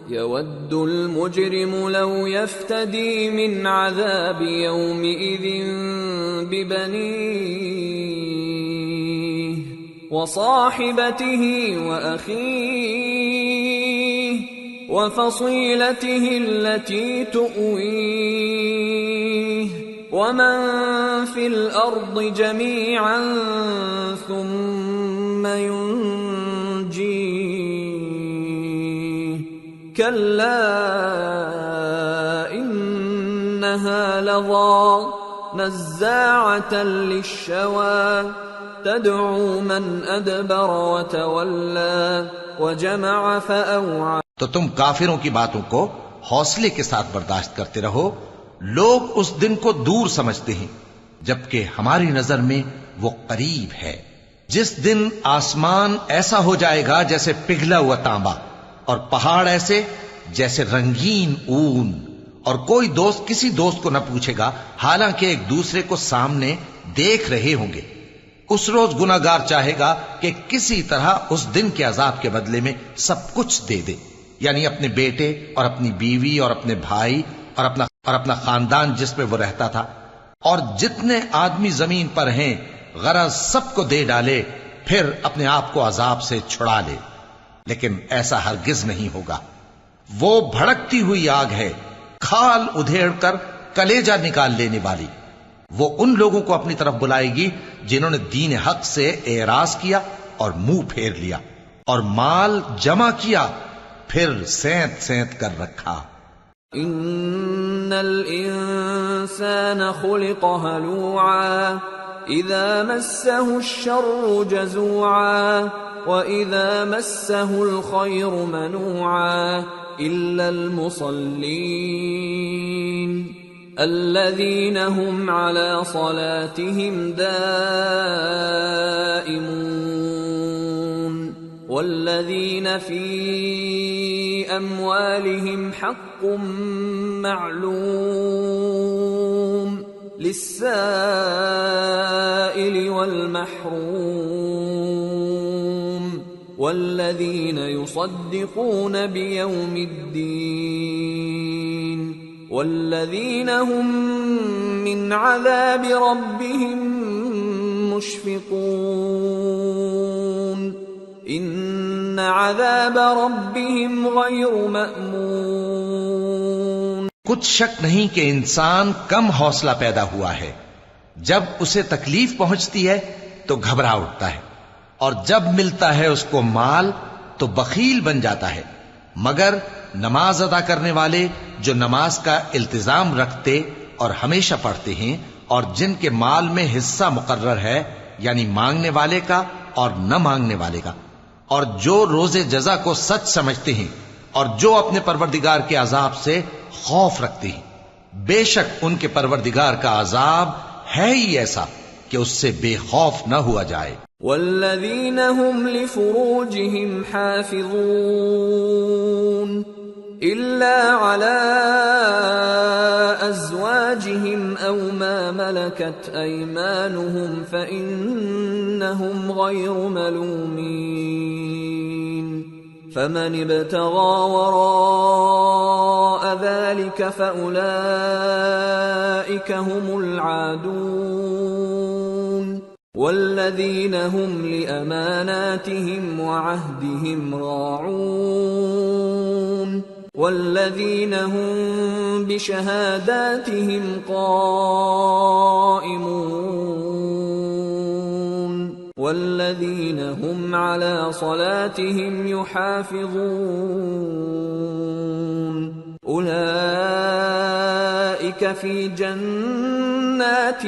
يود المجرم لو يفتدي من عذاب يومئذ ببنيه وصاحبته وأخيه وفصيلته التي تؤويه ومن في الأرض جميعا ثم ينجيه كلا إنها لظى نزاعة للشوى تدعو من أدبر وتولى وجمع فأوعى۔ تو تم کافروں کی باتوں کو حوصلے کے ساتھ برداشت کرتے رہو۔ لوگ اس دن کو دور سمجھتے ہیں جبکہ ہماری نظر میں وہ قریب ہے، جس دن آسمان ایسا ہو جائے گا جیسے پگھلا ہوا تانبا، اور پہاڑ ایسے جیسے رنگین اون، اور کوئی دوست کسی دوست کو نہ پوچھے گا حالانکہ ایک دوسرے کو سامنے دیکھ رہے ہوں گے۔ اس روز گناہگار چاہے گا کہ کسی طرح اس دن کے عذاب کے بدلے میں سب کچھ دے دے، یعنی اپنے بیٹے اور اپنی بیوی اور اپنے بھائی اور اپنا خاندان جس میں وہ رہتا تھا، اور جتنے آدمی زمین پر ہیں غرض سب کو دے ڈالے، پھر اپنے آپ کو عذاب سے چھڑا لے۔ لیکن ایسا ہرگز نہیں ہوگا۔ وہ بھڑکتی ہوئی آگ ہے، کھال ادھیڑ کر کلیجہ نکال لینے والی۔ وہ ان لوگوں کو اپنی طرف بلائے گی جنہوں نے دین حق سے اعراض کیا اور منہ پھیر لیا، اور مال جمع کیا پھر سینت سینت کر رکھا۔ ان الانسان خلق هلوعا اذا مسه الشر جزوعا واذا مسه الخير منوعا الا المصلين الذين هم على صلاتهم دائمون والذين في أموالهم حق معلوم للسائل والمحروم والذين يصدقون بيوم الدين والذين هم من عذاب ربهم مشفقون ان عذاب ربهم غیر مأمون۔ کچھ شک نہیں کہ انسان کم حوصلہ پیدا ہوا ہے، جب اسے تکلیف پہنچتی ہے تو گھبرا اٹھتا ہے، اور جب ملتا ہے اس کو مال تو بخیل بن جاتا ہے، مگر نماز ادا کرنے والے جو نماز کا التزام رکھتے اور ہمیشہ پڑھتے ہیں، اور جن کے مال میں حصہ مقرر ہے، یعنی مانگنے والے کا اور نہ مانگنے والے کا، اور جو روز جزا کو سچ سمجھتے ہیں، اور جو اپنے پروردگار کے عذاب سے خوف رکھتے ہیں، بے شک ان کے پروردگار کا عذاب ہے ہی ایسا کہ اس سے بے خوف نہ ہوا جائے۔ والذین هم لفروجهم حافظون إلا على أزواجهم أو ما ملكت أيمانهم فإنهم غير ملومين فمن ابتغى وراء ذلك فأولئك هم العادون والذين هم لأماناتهم وعهدهم راعون والذين هم بشهاداتهم قائمون والذين هم على صلاتهم يحافظون أولئك في جنات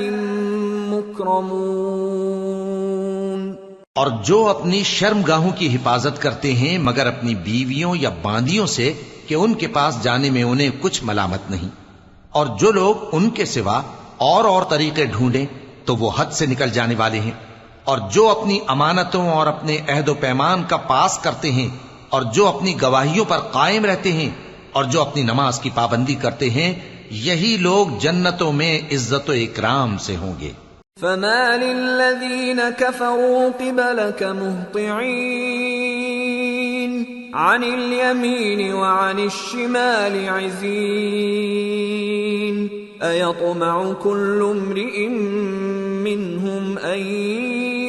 مكرمون۔ اور جو اپنی شرمگاہوں کی حفاظت کرتے ہیں مگر اپنی بیویوں یا باندیوں سے کہ ان کے پاس جانے میں انہیں کچھ ملامت نہیں، اور جو لوگ ان کے سوا اور طریقے ڈھونڈیں تو وہ حد سے نکل جانے والے ہیں، اور جو اپنی امانتوں اور اپنے عہد و پیمان کا پاس کرتے ہیں، اور جو اپنی گواہیوں پر قائم رہتے ہیں، اور جو اپنی نماز کی پابندی کرتے ہیں، یہی لوگ جنتوں میں عزت و اکرام سے ہوں گے۔ فما للذین كفروا قبلك مهطعین عن الیمین وعن الشمال عزین ایطمع كل امرئ منهم ان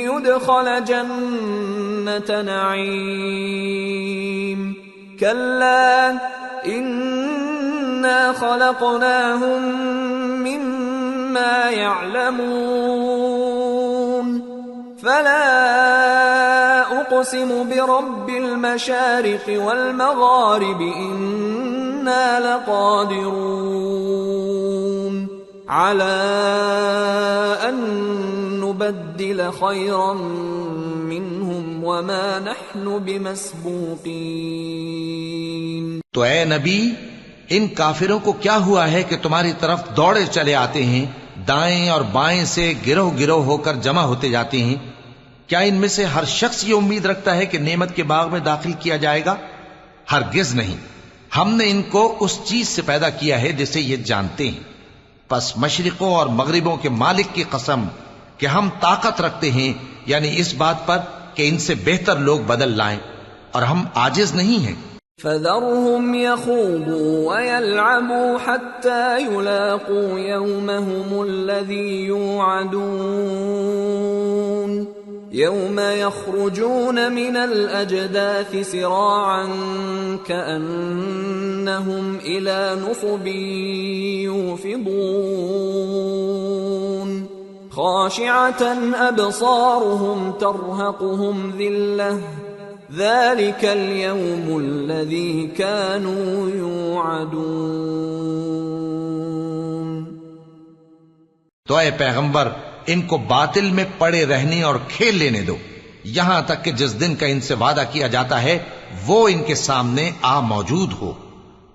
يدخل جنة نعیم كلا انا خلقناهم مما يعلمون فلا اقسم برب المشارق والمغارب انا لقادرون على ان نبدل خيرا منهم وما نحن بمسبوقين۔ تو اے نبی، ان کافروں کو کیا ہوا ہے کہ تمہاری طرف دوڑے چلے آتے ہیں، دائیں اور بائیں سے گروہ گروہ ہو کر جمع ہوتے جاتے ہیں؟ کیا ان میں سے ہر شخص یہ امید رکھتا ہے کہ نعمت کے باغ میں داخل کیا جائے گا؟ ہرگز نہیں، ہم نے ان کو اس چیز سے پیدا کیا ہے جسے یہ جانتے ہیں۔ پس مشرقوں اور مغربوں کے مالک کی قسم کہ ہم طاقت رکھتے ہیں، یعنی اس بات پر کہ ان سے بہتر لوگ بدل لائیں، اور ہم عاجز نہیں ہیں۔ فذرهم يخوضوا ويلعبوا حتى يلاقوا يومهم الذي يوعدون يوم يخرجون من الأجداث سراعا كأنهم إلى نصب يوفضون خاشعة أبصارهم ترهقهم ذلة ذلك اليوم الذي كانوا يوعدون۔ تو اے پیغمبر، ان کو باطل میں پڑے رہنے اور کھیل لینے دو یہاں تک کہ جس دن کا ان سے وعدہ کیا جاتا ہے وہ ان کے سامنے آ موجود ہو۔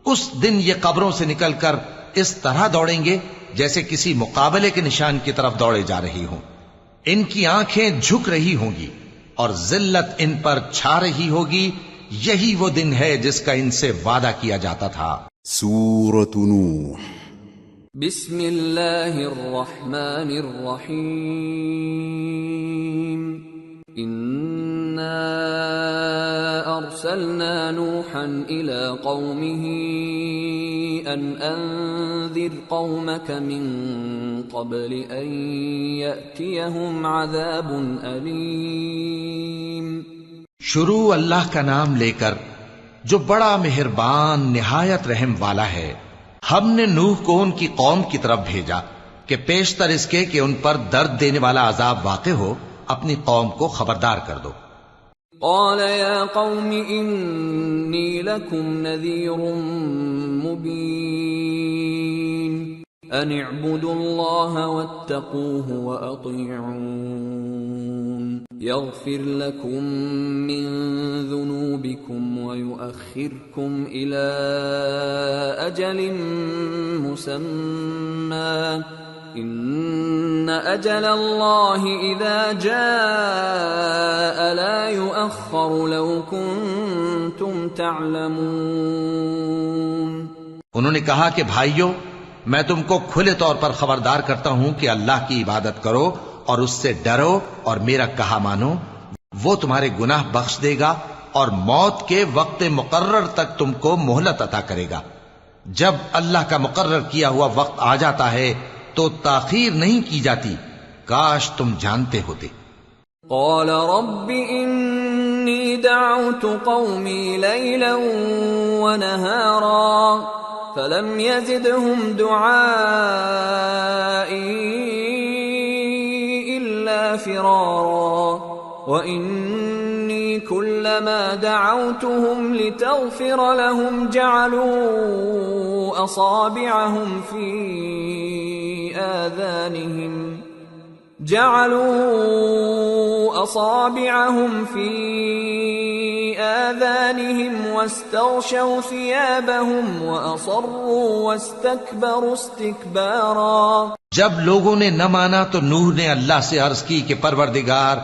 اس دن یہ قبروں سے نکل کر اس طرح دوڑیں گے جیسے کسی مقابلے کے نشان کی طرف دوڑے جا رہی ہوں۔ ان کی آنکھیں جھک رہی ہوں گی اور ذلت ان پر چھا رہی ہوگی۔ یہی وہ دن ہے جس کا ان سے وعدہ کیا جاتا تھا۔ سورة نوح۔ بسم اللہ الرحمن الرحیم۔ انا ارسلنا نوحا الى قومه ان انذر قومك من قبل ان يأتيهم عذاب الیم۔ شروع اللہ کا نام لے کر جو بڑا مہربان نہایت رحم والا ہے۔ ہم نے نوح کو ان کی قوم کی طرف بھیجا کہ پیشتر اس کے کہ ان پر درد دینے والا عذاب واقع ہو اپنی قوم کو خبردار کر دو۔ قال يا قوم انی لکم نذیر مبین ان اعبدوا اللہ واتقوه واطیعون يغفر لكم من ذنوبكم ويؤخركم إلى أجل مسمى إن أجل الله إذا جاء لا يؤخر لو كنتم تعلمون۔ انہوں نے کہا کہ بھائیو، میں تم کو کھلے طور پر خبردار کرتا ہوں کہ اللہ کی عبادت کرو اور اس سے ڈرو اور میرا کہا مانو، وہ تمہارے گناہ بخش دے گا اور موت کے وقت مقرر تک تم کو مہلت عطا کرے گا۔ جب اللہ کا مقرر کیا ہوا وقت آ جاتا ہے تو تاخیر نہیں کی جاتی، کاش تم جانتے ہوتے۔ قال رب انی دعوت قومی لیلا ونہارا فلم يزدهم دعائي إلا فرارا وإني كلما دعوتهم لتغفر لهم جعلوا أصابعهم في آذانهم واستغشوا ثيابهم وأصروا واستكبروا استكبارا۔ جب لوگوں نے نہ مانا تو نوح نے اللہ سے عرض کی کہ پروردگار،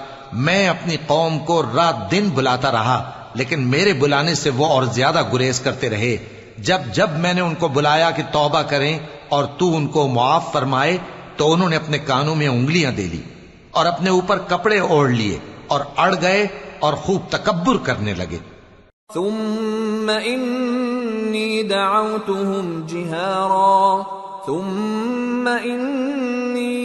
میں اپنی قوم کو رات دن بلاتا رہا لیکن میرے بلانے سے وہ اور زیادہ گریز کرتے رہے۔ جب میں نے ان کو بلایا کہ توبہ کریں اور تو ان کو معاف فرمائے تو انہوں نے اپنے کانوں میں انگلیاں دے لی اور اپنے اوپر کپڑے اوڑھ لیے اور اڑ گئے اور خوب تکبر کرنے لگے۔ ثم انی دعوتهم جہارا ثم انی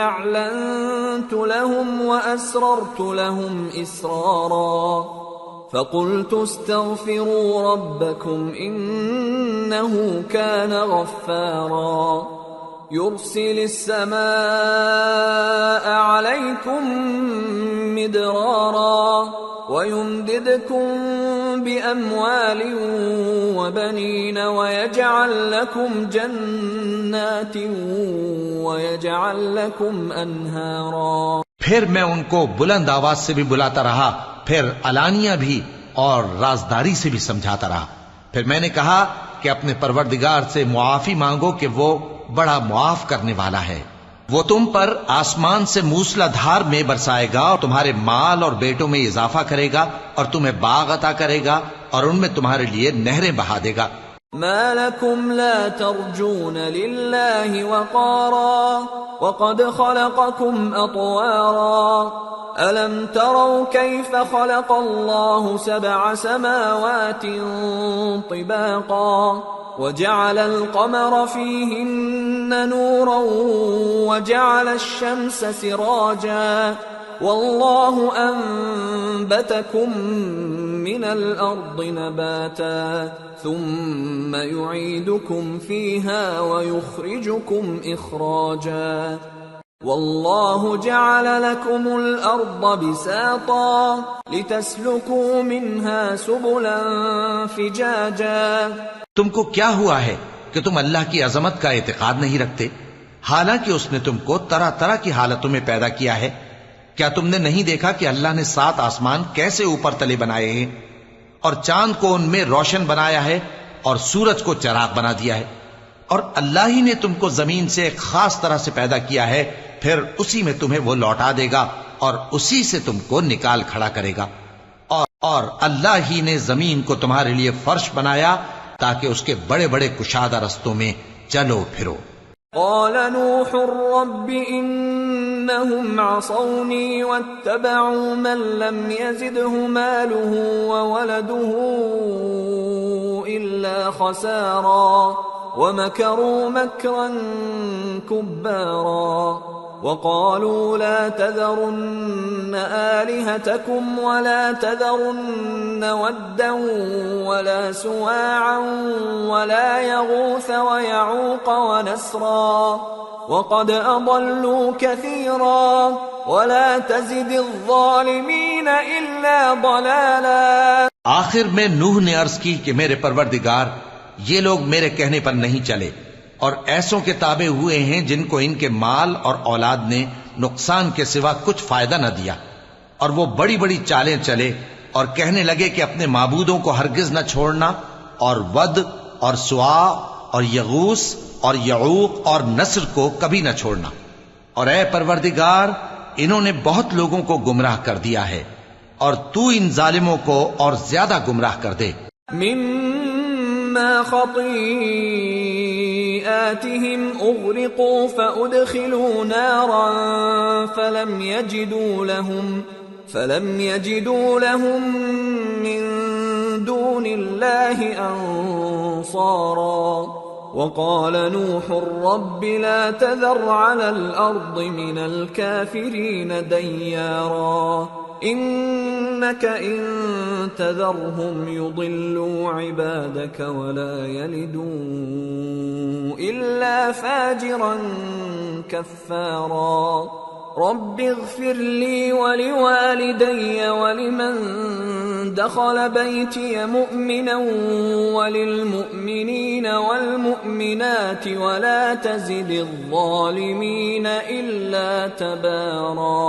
اعلنت لهم واسررت لهم اسرارا فقلت استغفروا ربكم انه كان غفارا يرسل السماء عليكم مدرارا ويمددكم بأموال وبنين ويجعل لكم جنات ويجعل لكم أنهارا۔ پھر میں ان کو بلند آواز سے بھی بلاتا رہا، پھر علانیہ بھی اور رازداری سے بھی سمجھاتا رہا۔ پھر میں نے کہا کہ اپنے پروردگار سے معافی مانگو کہ وہ بڑا معاف کرنے والا ہے، وہ تم پر آسمان سے موسلا دھار میں برسائے گا اور تمہارے مال اور بیٹوں میں اضافہ کرے گا اور تمہیں باغ عطا کرے گا اور ان میں تمہارے لیے نہریں بہا دے گا۔ ما لكم لا ترجون لله وقارا وقد خلقكم أطوارا ألم تروا كيف خلق الله 7 سماوات طباقا وجعل القمر فيهن نورا وجعل الشمس سراجا والله أنبتكم من الأرض نباتا ثم يعيدكم فيها ويخرجكم إخراجا والله جعل لكم الأرض بساطا لتسلكوا منها سبلا فجاجا۔ تم کو کیا ہوا ہے کہ تم اللہ کی عظمت کا اعتقاد نہیں رکھتے، حالانکہ اس نے تم کو طرح طرح کی حالتوں میں پیدا کیا ہے؟ کیا تم نے نہیں دیکھا کہ اللہ نے 7 آسمان کیسے اوپر تلے بنائے ہیں اور چاند کو ان میں روشن بنایا ہے اور سورج کو چراغ بنا دیا ہے؟ اور اللہ ہی نے تم کو زمین سے ایک خاص طرح سے پیدا کیا ہے، پھر اسی میں تمہیں وہ لوٹا دے گا اور اسی سے تم کو نکال کھڑا کرے گا۔ اور اللہ ہی نے زمین کو تمہارے لیے فرش بنایا تاکہ اس کے بڑے بڑے کشادہ رستوں میں چلو پھرو۔ قال نوح رب انهم عصوني واتبعوا من لم يزده ماله وولده الا خسارا ومكروا مكرا كبارا وقالوا لا تذرن آلهتكم ولا تذرن ودا ولا سواعا ولا يغوث ويعوق ونسرا وقد أضلوا كثيرا ولا تزد الظالمين إلا ضلالا۔ آخر میں نوح نے عرض کی کہ میرے پروردگار، یہ لوگ میرے کہنے پر نہیں چلے اور ایسوں کے تابع ہوئے ہیں جن کو ان کے مال اور اولاد نے نقصان کے سوا کچھ فائدہ نہ دیا، اور وہ بڑی بڑی چالیں چلے اور کہنے لگے کہ اپنے معبودوں کو ہرگز نہ چھوڑنا، اور ود اور سوا اور یغوس اور یعوق اور نصر کو کبھی نہ چھوڑنا، اور اے پروردگار انہوں نے بہت لوگوں کو گمراہ کر دیا ہے، اور تو ان ظالموں کو اور زیادہ گمراہ کر دے۔ مما خطيئاتهم اغرقوا فادخلوا نارا فلم يجدوا لهم من دون الله انصارا وقال نوح رب لا تذر على الارض من الكافرين ديارا انك ان تذرهم يضلوا عبادك ولا يلدوا الا فاجرا كفارا رب اغفر لي ولوالدي ولمن دخل بيتي مؤمنا وللمؤمنين والمؤمنات ولا تزد الظالمين الا تبارا۔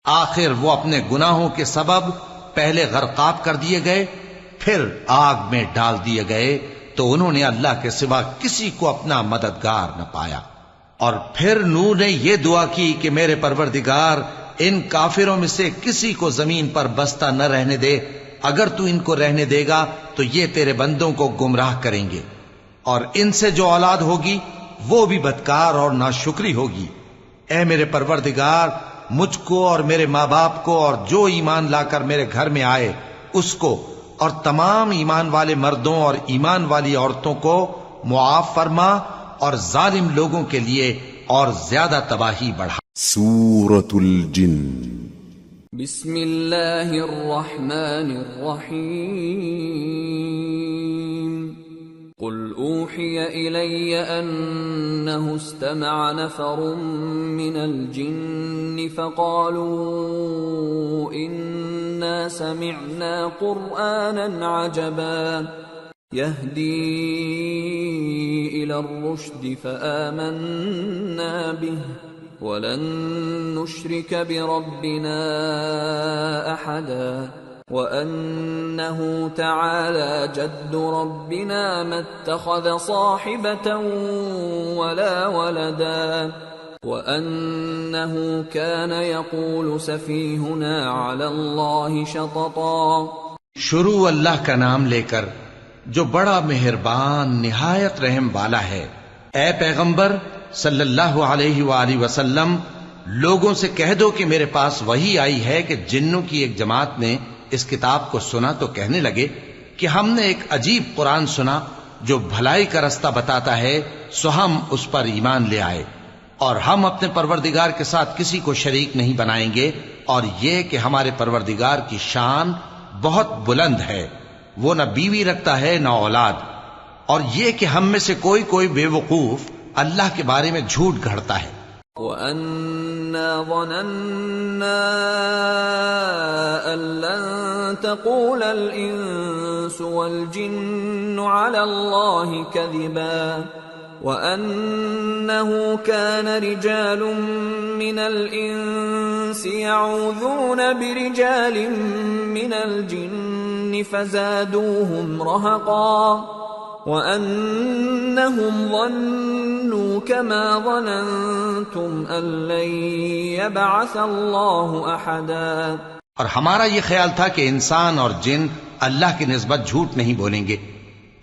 آخر وہ اپنے گناہوں کے سبب پہلے غرقاب کر دیے گئے، پھر آگ میں ڈال دیے گئے، تو انہوں نے اللہ کے سوا کسی کو اپنا مددگار نہ پایا۔ اور پھر نوح نے یہ دعا کی کہ میرے پروردگار ان کافروں میں سے کسی کو زمین پر بستہ نہ رہنے دے، اگر تو ان کو رہنے دے گا تو یہ تیرے بندوں کو گمراہ کریں گے، اور ان سے جو اولاد ہوگی وہ بھی بدکار اور ناشکری ہوگی۔ اے میرے پروردگار مجھ کو اور میرے ماں باپ کو اور جو ایمان لا کر میرے گھر میں آئے اس کو اور تمام ایمان والے مردوں اور ایمان والی عورتوں کو معاف فرما، اور ظالم لوگوں کے لیے اور زیادہ تباہی بڑھا۔ سورة الجن۔ بسم اللہ الرحمن الرحیم۔ قل اوحی الی انہ استمع نفر من الجن فقالوا انا سمعنا قرآنا عجبا يهدي إلى الرشد فآمنا به ولن نشرك بربنا أحدا وأنه تعالى جد ربنا ما اتخذ صاحبة ولا ولدا وأنه كان يقول سفيهنا على الله شططا۔ شروع اللہ کا نام لے کر جو بڑا مہربان نہایت رحم والا ہے۔ اے پیغمبر صلی اللہ علیہ وآلہ وسلم، لوگوں سے کہہ دو کہ میرے پاس وحی آئی ہے کہ جنوں کی ایک جماعت نے اس کتاب کو سنا تو کہنے لگے کہ ہم نے ایک عجیب قرآن سنا جو بھلائی کا رستہ بتاتا ہے، سو ہم اس پر ایمان لے آئے، اور ہم اپنے پروردگار کے ساتھ کسی کو شریک نہیں بنائیں گے، اور یہ کہ ہمارے پروردگار کی شان بہت بلند ہے، وہ نہ بیوی رکھتا ہے نہ اولاد، اور یہ کہ ہم میں سے کوئی بے وقوف اللہ کے بارے میں جھوٹ گھڑتا ہے۔ وَأَنَّا ظَنَنَّا أَن لَّن تَقُولَ الْإِنسُ وَالْجِنُّ عَلَى اللَّهِ كَذِبًا وَأَنَّهُ كَانَ رِجَالٌ مِّنَ الْإِنسِ يَعُوذُونَ بِرِجَالٍ مِّنَ الْجِنِّ فَزَادُوهُمْ رَهَقًا وَأَنَّهُمْ ظَنُّوا كَمَا ظَنَنْتُمْ أَن لَّن يَبْعَثَ اللَّهُ أَحَدًا۔ اور ہمارا یہ خیال تھا کہ انسان اور جن اللہ کی نسبت جھوٹ نہیں بولیں گے،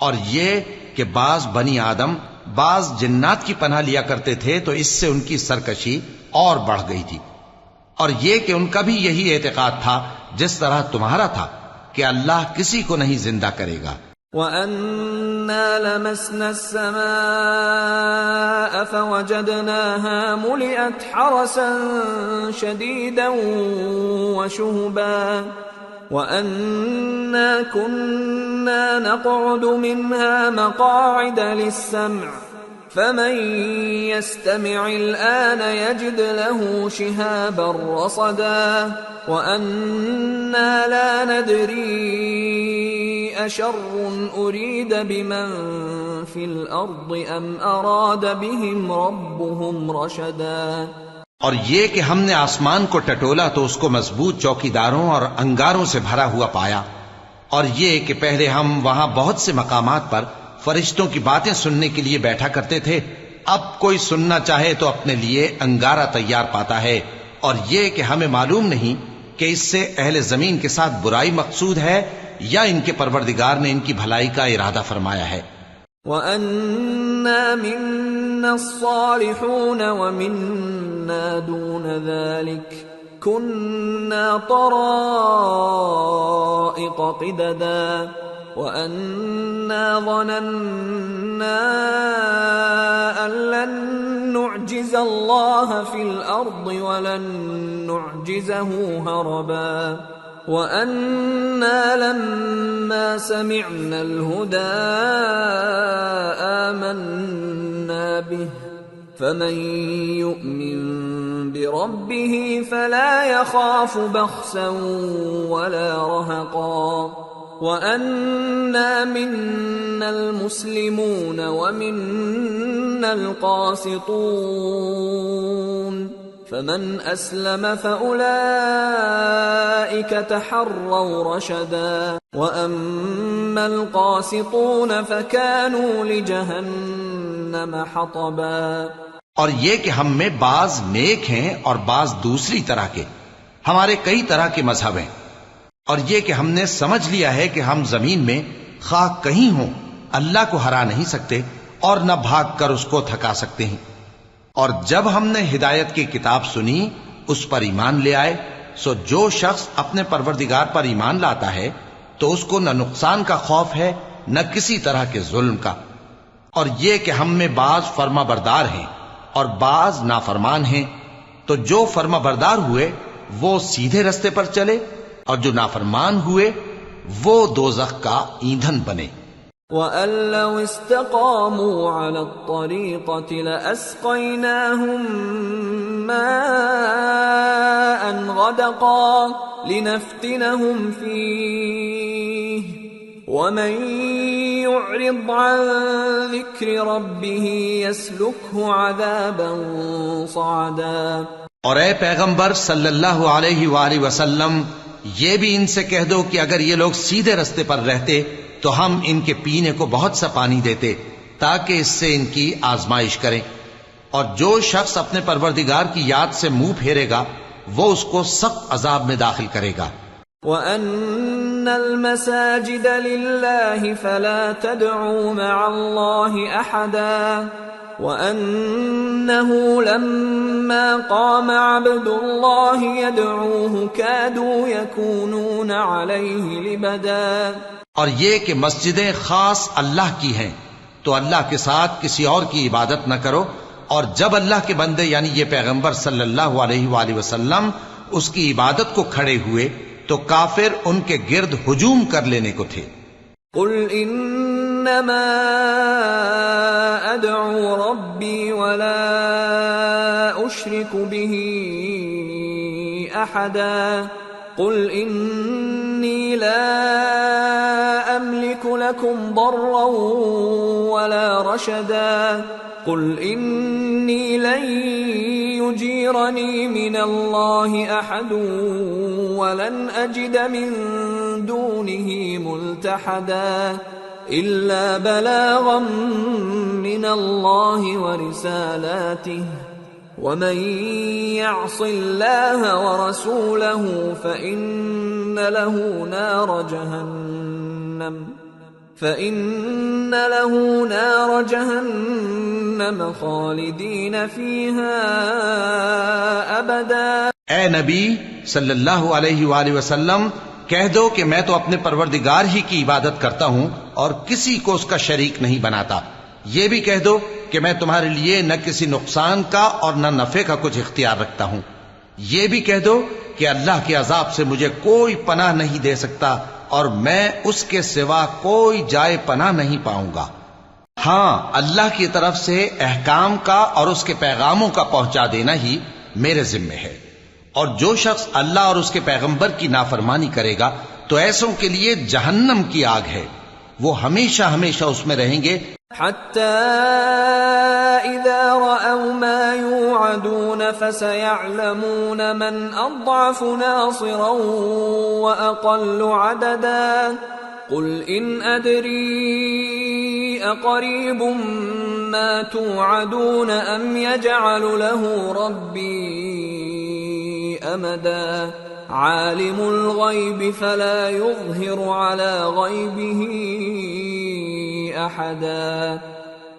اور یہ کہ بعض بنی آدم بعض جنات کی پناہ لیا کرتے تھے تو اس سے ان کی سرکشی اور بڑھ گئی تھی، اور یہ کہ ان کا بھی یہی اعتقاد تھا جس طرح تمہارا تھا کہ اللہ کسی کو نہیں زندہ کرے گا۔ وَأَنَّا لَمَسْنَا السَّمَاءَ فَوَجَدْنَاهَا مُلِئَتْ حَرَسًا شَدِيدًا وَشُهُبًا وَأَنَّا كُنَّا نَقْعُدُ مِنْهَا مَقَاعِدَ لِلسَّمْعِ فَمَن يَسْتَمِعِ الْآنَ يَجِدْ لَهُ شِهَابًا رَّصَدًا وَأَنَّا لَا نَدْرِي أشر أريد بمن في الأرض أم أراد بهم ربهم رشدا. اور یہ کہ ہم نے آسمان کو ٹٹولا تو اس کو مضبوط چوکیداروں اور انگاروں سے بھرا ہوا پایا، اور یہ کہ پہلے ہم وہاں بہت سے مقامات پر فرشتوں کی باتیں سننے کے لیے بیٹھا کرتے تھے، اب کوئی سننا چاہے تو اپنے لیے انگارہ تیار پاتا ہے. اور یہ کہ ہمیں معلوم نہیں کہ اس سے اہل زمین کے ساتھ برائی مقصود ہے یا ان کے پروردگار نے ان کی بھلائی کا ارادہ فرمایا ہے. وَأَنَّا مِنَّا الصَّالِحُونَ وَمِنَّا دُونَ ذَلِكَ كُنَّا طَرَائِقَ قِدَدًا وَأَنَّا ظَنَنَّا أَن لَّن نُّعْجِزَ اللَّهَ فِي الْأَرْضِ وَلَن نُّعْجِزَهُ هَرَبًا وَأَنَّا لَمَّا سَمِعْنَا الْهُدَىٰ آمَنَّا بِهِ فَمَن يُؤْمِن بِرَبِّهِ فَلَا يَخَافُ بَخْسًا وَلَا رَهَقًا. وَأَنَّا مِنَّا الْمُسْلِمُونَ وَمِنَّا الْقَاسِطُونَ فَمَنْ أَسْلَمَ فَأُولَئِكَ تَحَرَّوْا رَشَدًا. وَأَمَّا الْقَاسِطُونَ فَكَانُوا لِجَهَنَّمَ حَطَبًا. اور یہ کہ ہم میں بعض نیک ہیں اور بعض دوسری طرح کے، ہمارے کئی طرح کے مذہب ہیں، اور یہ کہ ہم نے سمجھ لیا ہے کہ ہم زمین میں خواہ کہیں ہوں اللہ کو ہرا نہیں سکتے اور نہ بھاگ کر اس کو تھکا سکتے ہیں. اور جب ہم نے ہدایت کی کتاب سنی اس پر ایمان لے آئے، سو جو شخص اپنے پروردگار پر ایمان لاتا ہے تو اس کو نہ نقصان کا خوف ہے نہ کسی طرح کے ظلم کا. اور یہ کہ ہم میں بعض فرما بردار ہیں اور بعض نافرمان ہیں، تو جو فرما بردار ہوئے وہ سیدھے رستے پر چلے اور جو نافرمان ہوئے وہ دوزخ کا ایندھن بنے. وَأَن لَّوْ اسْتَقَامُوا عَلَى الطَّرِيقَةِ لَأَسْقَيْنَاهُم مَّاءً غَدَقًا لِّنَفْتِنَهُمْ فِيهِ وَمَن يُعْرِضْ عَن ذِكْرِ رَبِّهِ يَسْلُكْهُ عَذَابًا صَعَدًا. اور اے پیغمبر صلی اللہ علیہ وآلہ وسلم، یہ بھی ان سے کہہ دو کہ اگر یہ لوگ سیدھے رستے پر رہتے تو ہم ان کے پینے کو بہت سا پانی دیتے تاکہ اس سے ان کی آزمائش کریں. اور جو شخص اپنے پروردگار کی یاد سے منہ پھیرے گا وہ اس کو سخت عذاب میں داخل کرے گا. وَأَنَّ الْمَسَاجِدَ لِلَّهِ فَلَا تَدْعُوا مَعَ اللَّهِ أَحَدًا وَأَنَّهُ لَمَّا قَامَ عَبْدُ اللَّهِ يَدْعُوهُ كَادُوا يَكُونُونَ عَلَيْهِ لِبَدًا. اور یہ کہ مسجدیں خاص اللہ کی ہیں تو اللہ کے ساتھ کسی اور کی عبادت نہ کرو. اور جب اللہ کے بندے یعنی یہ پیغمبر صلی اللہ علیہ وآلہ وسلم اس کی عبادت کو کھڑے ہوئے تو کافر ان کے گرد ہجوم کر لینے کو تھے. قل انما ادعو ربی ولا اشرک به احدا قل انی لا املک لکم ضرا ولا رشدا قل انی لن يجيرني من الله احد ولن اجد من دونه ملتحدا الا بلاغا من الله ورسالاته ومن يعص الله ورسوله فإن له نار جهنم خالدین فیہا ابدا. اے نبی صلی اللہ علیہ وآلہ وسلم، کہہ دو کہ میں تو اپنے پروردگار ہی کی عبادت کرتا ہوں اور کسی کو اس کا شریک نہیں بناتا. یہ بھی کہہ دو کہ میں تمہارے لیے نہ کسی نقصان کا اور نہ نفع کا کچھ اختیار رکھتا ہوں. یہ بھی کہہ دو کہ اللہ کے عذاب سے مجھے کوئی پناہ نہیں دے سکتا اور میں اس کے سوا کوئی جائے پناہ نہیں پاؤں گا. ہاں، اللہ کی طرف سے احکام کا اور اس کے پیغاموں کا پہنچا دینا ہی میرے ذمہ ہے. اور جو شخص اللہ اور اس کے پیغمبر کی نافرمانی کرے گا تو ایسوں کے لیے جہنم کی آگ ہے، وہ ہمیشہ ہمیشہ اس میں رہیں گے. حتى إذا رأوا ما يوعدون فسيعلمون من أضعف ناصرا وأقل عددا قل إن أدري أقريب ما توعدون أم يجعل له ربي أمدا عالم الغيب فلا يظهر على غيبه أحدا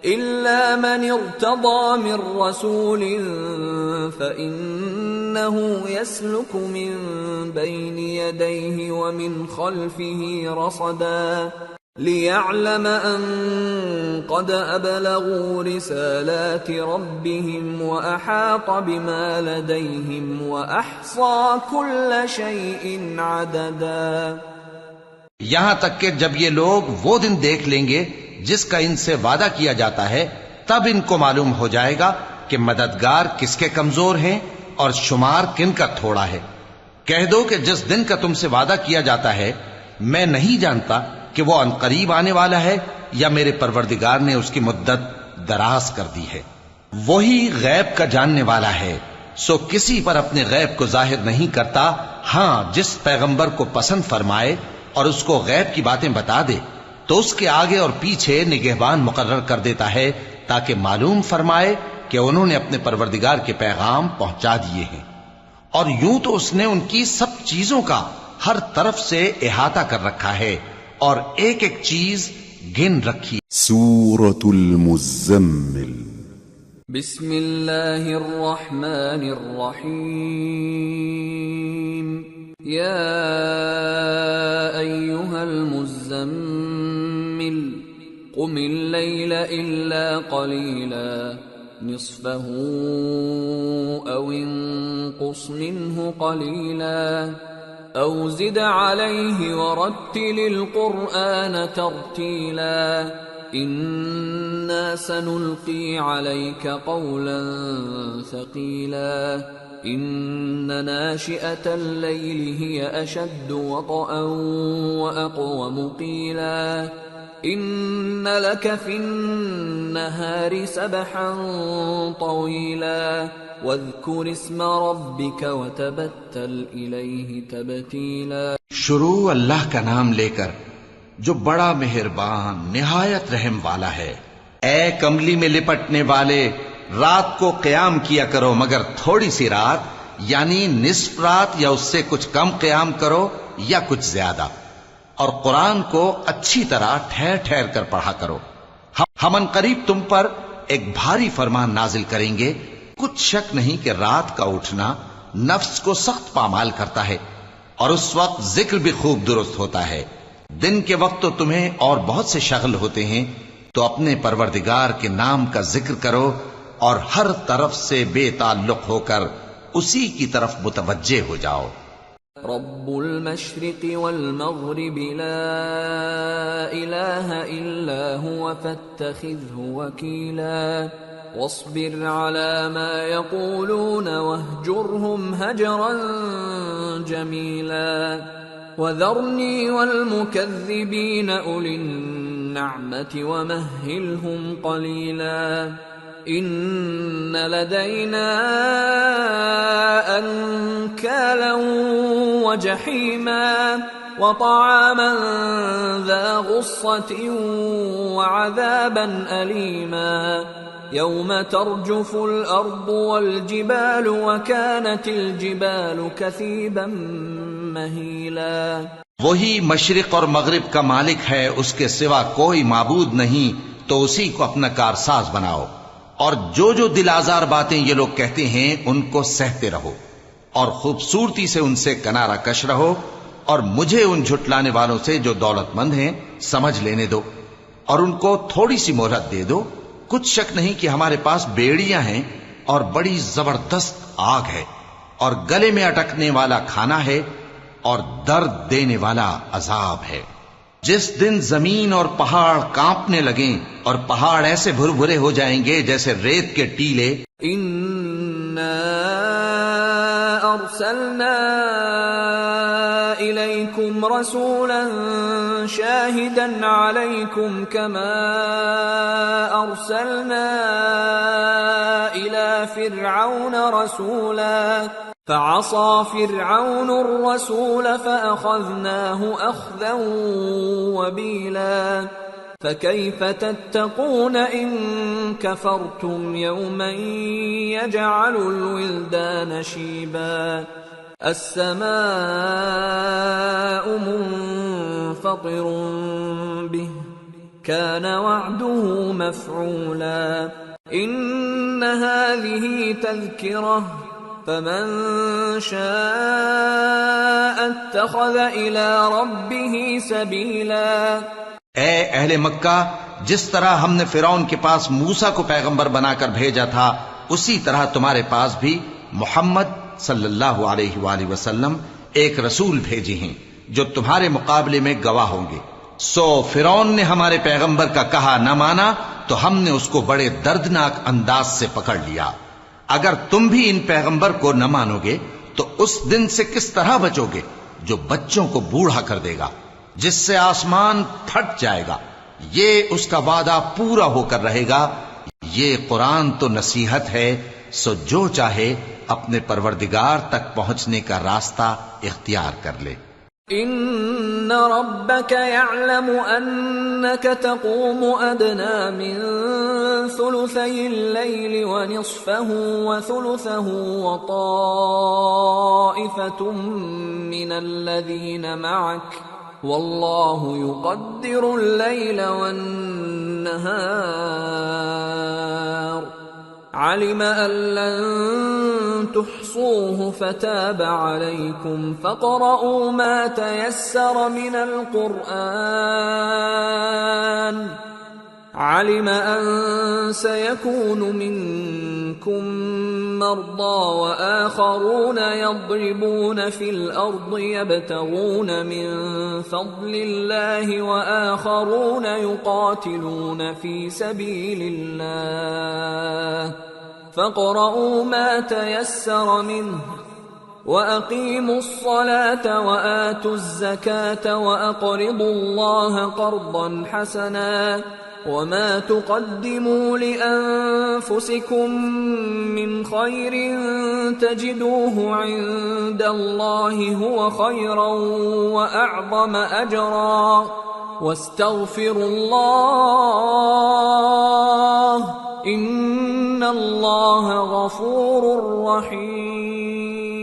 إلا من ارتضى من رسول فإنه يسلك من بين يديه ومن خلفه رصدا ليعلم أن قد أبلغوا رسالات ربهم وأحاط بما لديهم وأحصى كل شيء عددا. یہاں تک کہ جب یہ لوگ وہ دن دیکھ لیں گے جس کا ان سے وعدہ کیا جاتا ہے، تب ان کو معلوم ہو جائے گا کہ مددگار کس کے کمزور ہیں اور شمار کن کا تھوڑا ہے. کہہ دو کہ جس دن کا تم سے وعدہ کیا جاتا ہے میں نہیں جانتا کہ وہ عنقریب آنے والا ہے یا میرے پروردگار نے اس کی مدت دراز کر دی ہے. وہی غیب کا جاننے والا ہے، سو کسی پر اپنے غیب کو ظاہر نہیں کرتا، ہاں جس پیغمبر کو پسند فرمائے اور اس کو غیب کی باتیں بتا دے تو اس کے آگے اور پیچھے نگہبان مقرر کر دیتا ہے تاکہ معلوم فرمائے کہ انہوں نے اپنے پروردگار کے پیغام پہنچا دیے ہیں. اور یوں تو اس نے ان کی سب چیزوں کا ہر طرف سے احاطہ کر رکھا ہے اور ایک ایک چیز گن رکھی. سورة المزمل. بسم اللہ الرحمن الرحیم. یا ایہا المزمل قم اللیل الا قلیلا نصفه او انقص منه قلیلا او زد علیہ ورتل القرآن ترتیلا انا سنلقی علیک قولا ثقیلا ان ناشئة الليل هي اشد وطئا واقوم قيلا ان لك في النهار سبحا طويلا واذكر اسم ربك وتبتل اليه تبتيلا. شروع اللہ کا نام لے کر جو بڑا مہربان نہایت رحم والا ہے. اے کملی میں لپٹنے والے، رات کو قیام کیا کرو مگر تھوڑی سی رات، یعنی نصف رات یا اس سے کچھ کم قیام کرو یا کچھ زیادہ، اور قرآن کو اچھی طرح ٹھہر ٹھہر کر پڑھا کرو. ہم ان قریب تم پر ایک بھاری فرمان نازل کریں گے. کچھ شک نہیں کہ رات کا اٹھنا نفس کو سخت پامال کرتا ہے اور اس وقت ذکر بھی خوب درست ہوتا ہے. دن کے وقت تو تمہیں اور بہت سے شغل ہوتے ہیں، تو اپنے پروردگار کے نام کا ذکر کرو اور ہر طرف سے بے تعلق ہو کر اسی کی طرف متوجہ ہو جاؤ. رب المشرق والمغرب لا الہ الا هو فاتخذه وکیلا واصبر على ما يقولون واهجرهم هجرا جميلا وذرني والمكذبين أولي النعمة ومهلهم قليلا إن لدينا أنكالا وجحيما وطعاما ذا غصة وعذابا أليما يوم ترجف الأرض والجبال وكانت الجبال كثيبا مهيلا. وہی مشرق اور مغرب کا مالک ہے، اس کے سوا کوئی معبود نہیں، تو اسی کو اپنا کارساز بناؤ. اور جو دل آزار باتیں یہ لوگ کہتے ہیں ان کو سہتے رہو اور خوبصورتی سے ان سے کنارہ کش رہو، اور مجھے ان جھٹلانے والوں سے جو دولت مند ہیں سمجھ لینے دو اور ان کو تھوڑی سی مہلت دے دو. کچھ شک نہیں کہ ہمارے پاس بیڑیاں ہیں اور بڑی زبردست آگ ہے اور گلے میں اٹکنے والا کھانا ہے اور درد دینے والا عذاب ہے. جس دن زمین اور پہاڑ کانپنے لگیں اور پہاڑ ایسے بھر بھرے ہو جائیں گے جیسے ریت کے ٹیلے. اِنَّا أَرْسَلْنَا إِلَيْكُمْ فيكم رسولا شاهدا عليكم كما أرسلنا إلى فرعون رسولا فعصى فرعون الرسول فأخذناه أخذا وبيلا فكيف تتقون إن كفرتم يوما يجعل الولدان شيبا السماء منفطر به كان وعده مفعولا إن هذه تذكرة فمن شاء اتخذ إلى ربه سبيلا۔ اے اہل مکہ، جس طرح ہم نے فرعون کے پاس موسیٰ کو پیغمبر بنا کر بھیجا تھا، اسی طرح تمہارے پاس بھی محمد صلی اللہ علیہ وآلہ وسلم ایک رسول بھیجے ہیں جو تمہارے مقابلے میں گواہ ہوں گے۔ سو فرعون نے ہمارے پیغمبر کا کہا نہ مانا تو ہم نے اس کو بڑے دردناک انداز سے پکڑ لیا۔ اگر تم بھی ان پیغمبر کو نہ مانو گے تو اس دن سے کس طرح بچو گے جو بچوں کو بوڑھا کر دے گا، جس سے آسمان پھٹ جائے گا، یہ اس کا وعدہ پورا ہو کر رہے گا۔ یہ قرآن تو نصیحت ہے، سو جو چاہے اپنے پروردگار تک پہنچنے کا راستہ اختیار کر لے۔ ان ربك يعلم انك تقوم ادنى من ثلثي الليل ونصفه وثلثه وطائفة من الذين معك والله يقدر الليل والنهار علم أن لن تحصوه فتاب عليكم فاقرؤوا ما تيسر من القرآن علم أن سيكون منكم مرضى وآخرون يضربون في الأرض يبتغون من فضل الله وآخرون يقاتلون في سبيل الله فاقرؤوا ما تيسر منه وأقيموا الصلاة وآتوا الزكاة وأقرضوا الله قرضا حسنا وما تقدموا لأنفسكم من خير تجدوه عند الله هو خيرا وأعظم أجرا واستغفروا الله إن الله غفور رحيم۔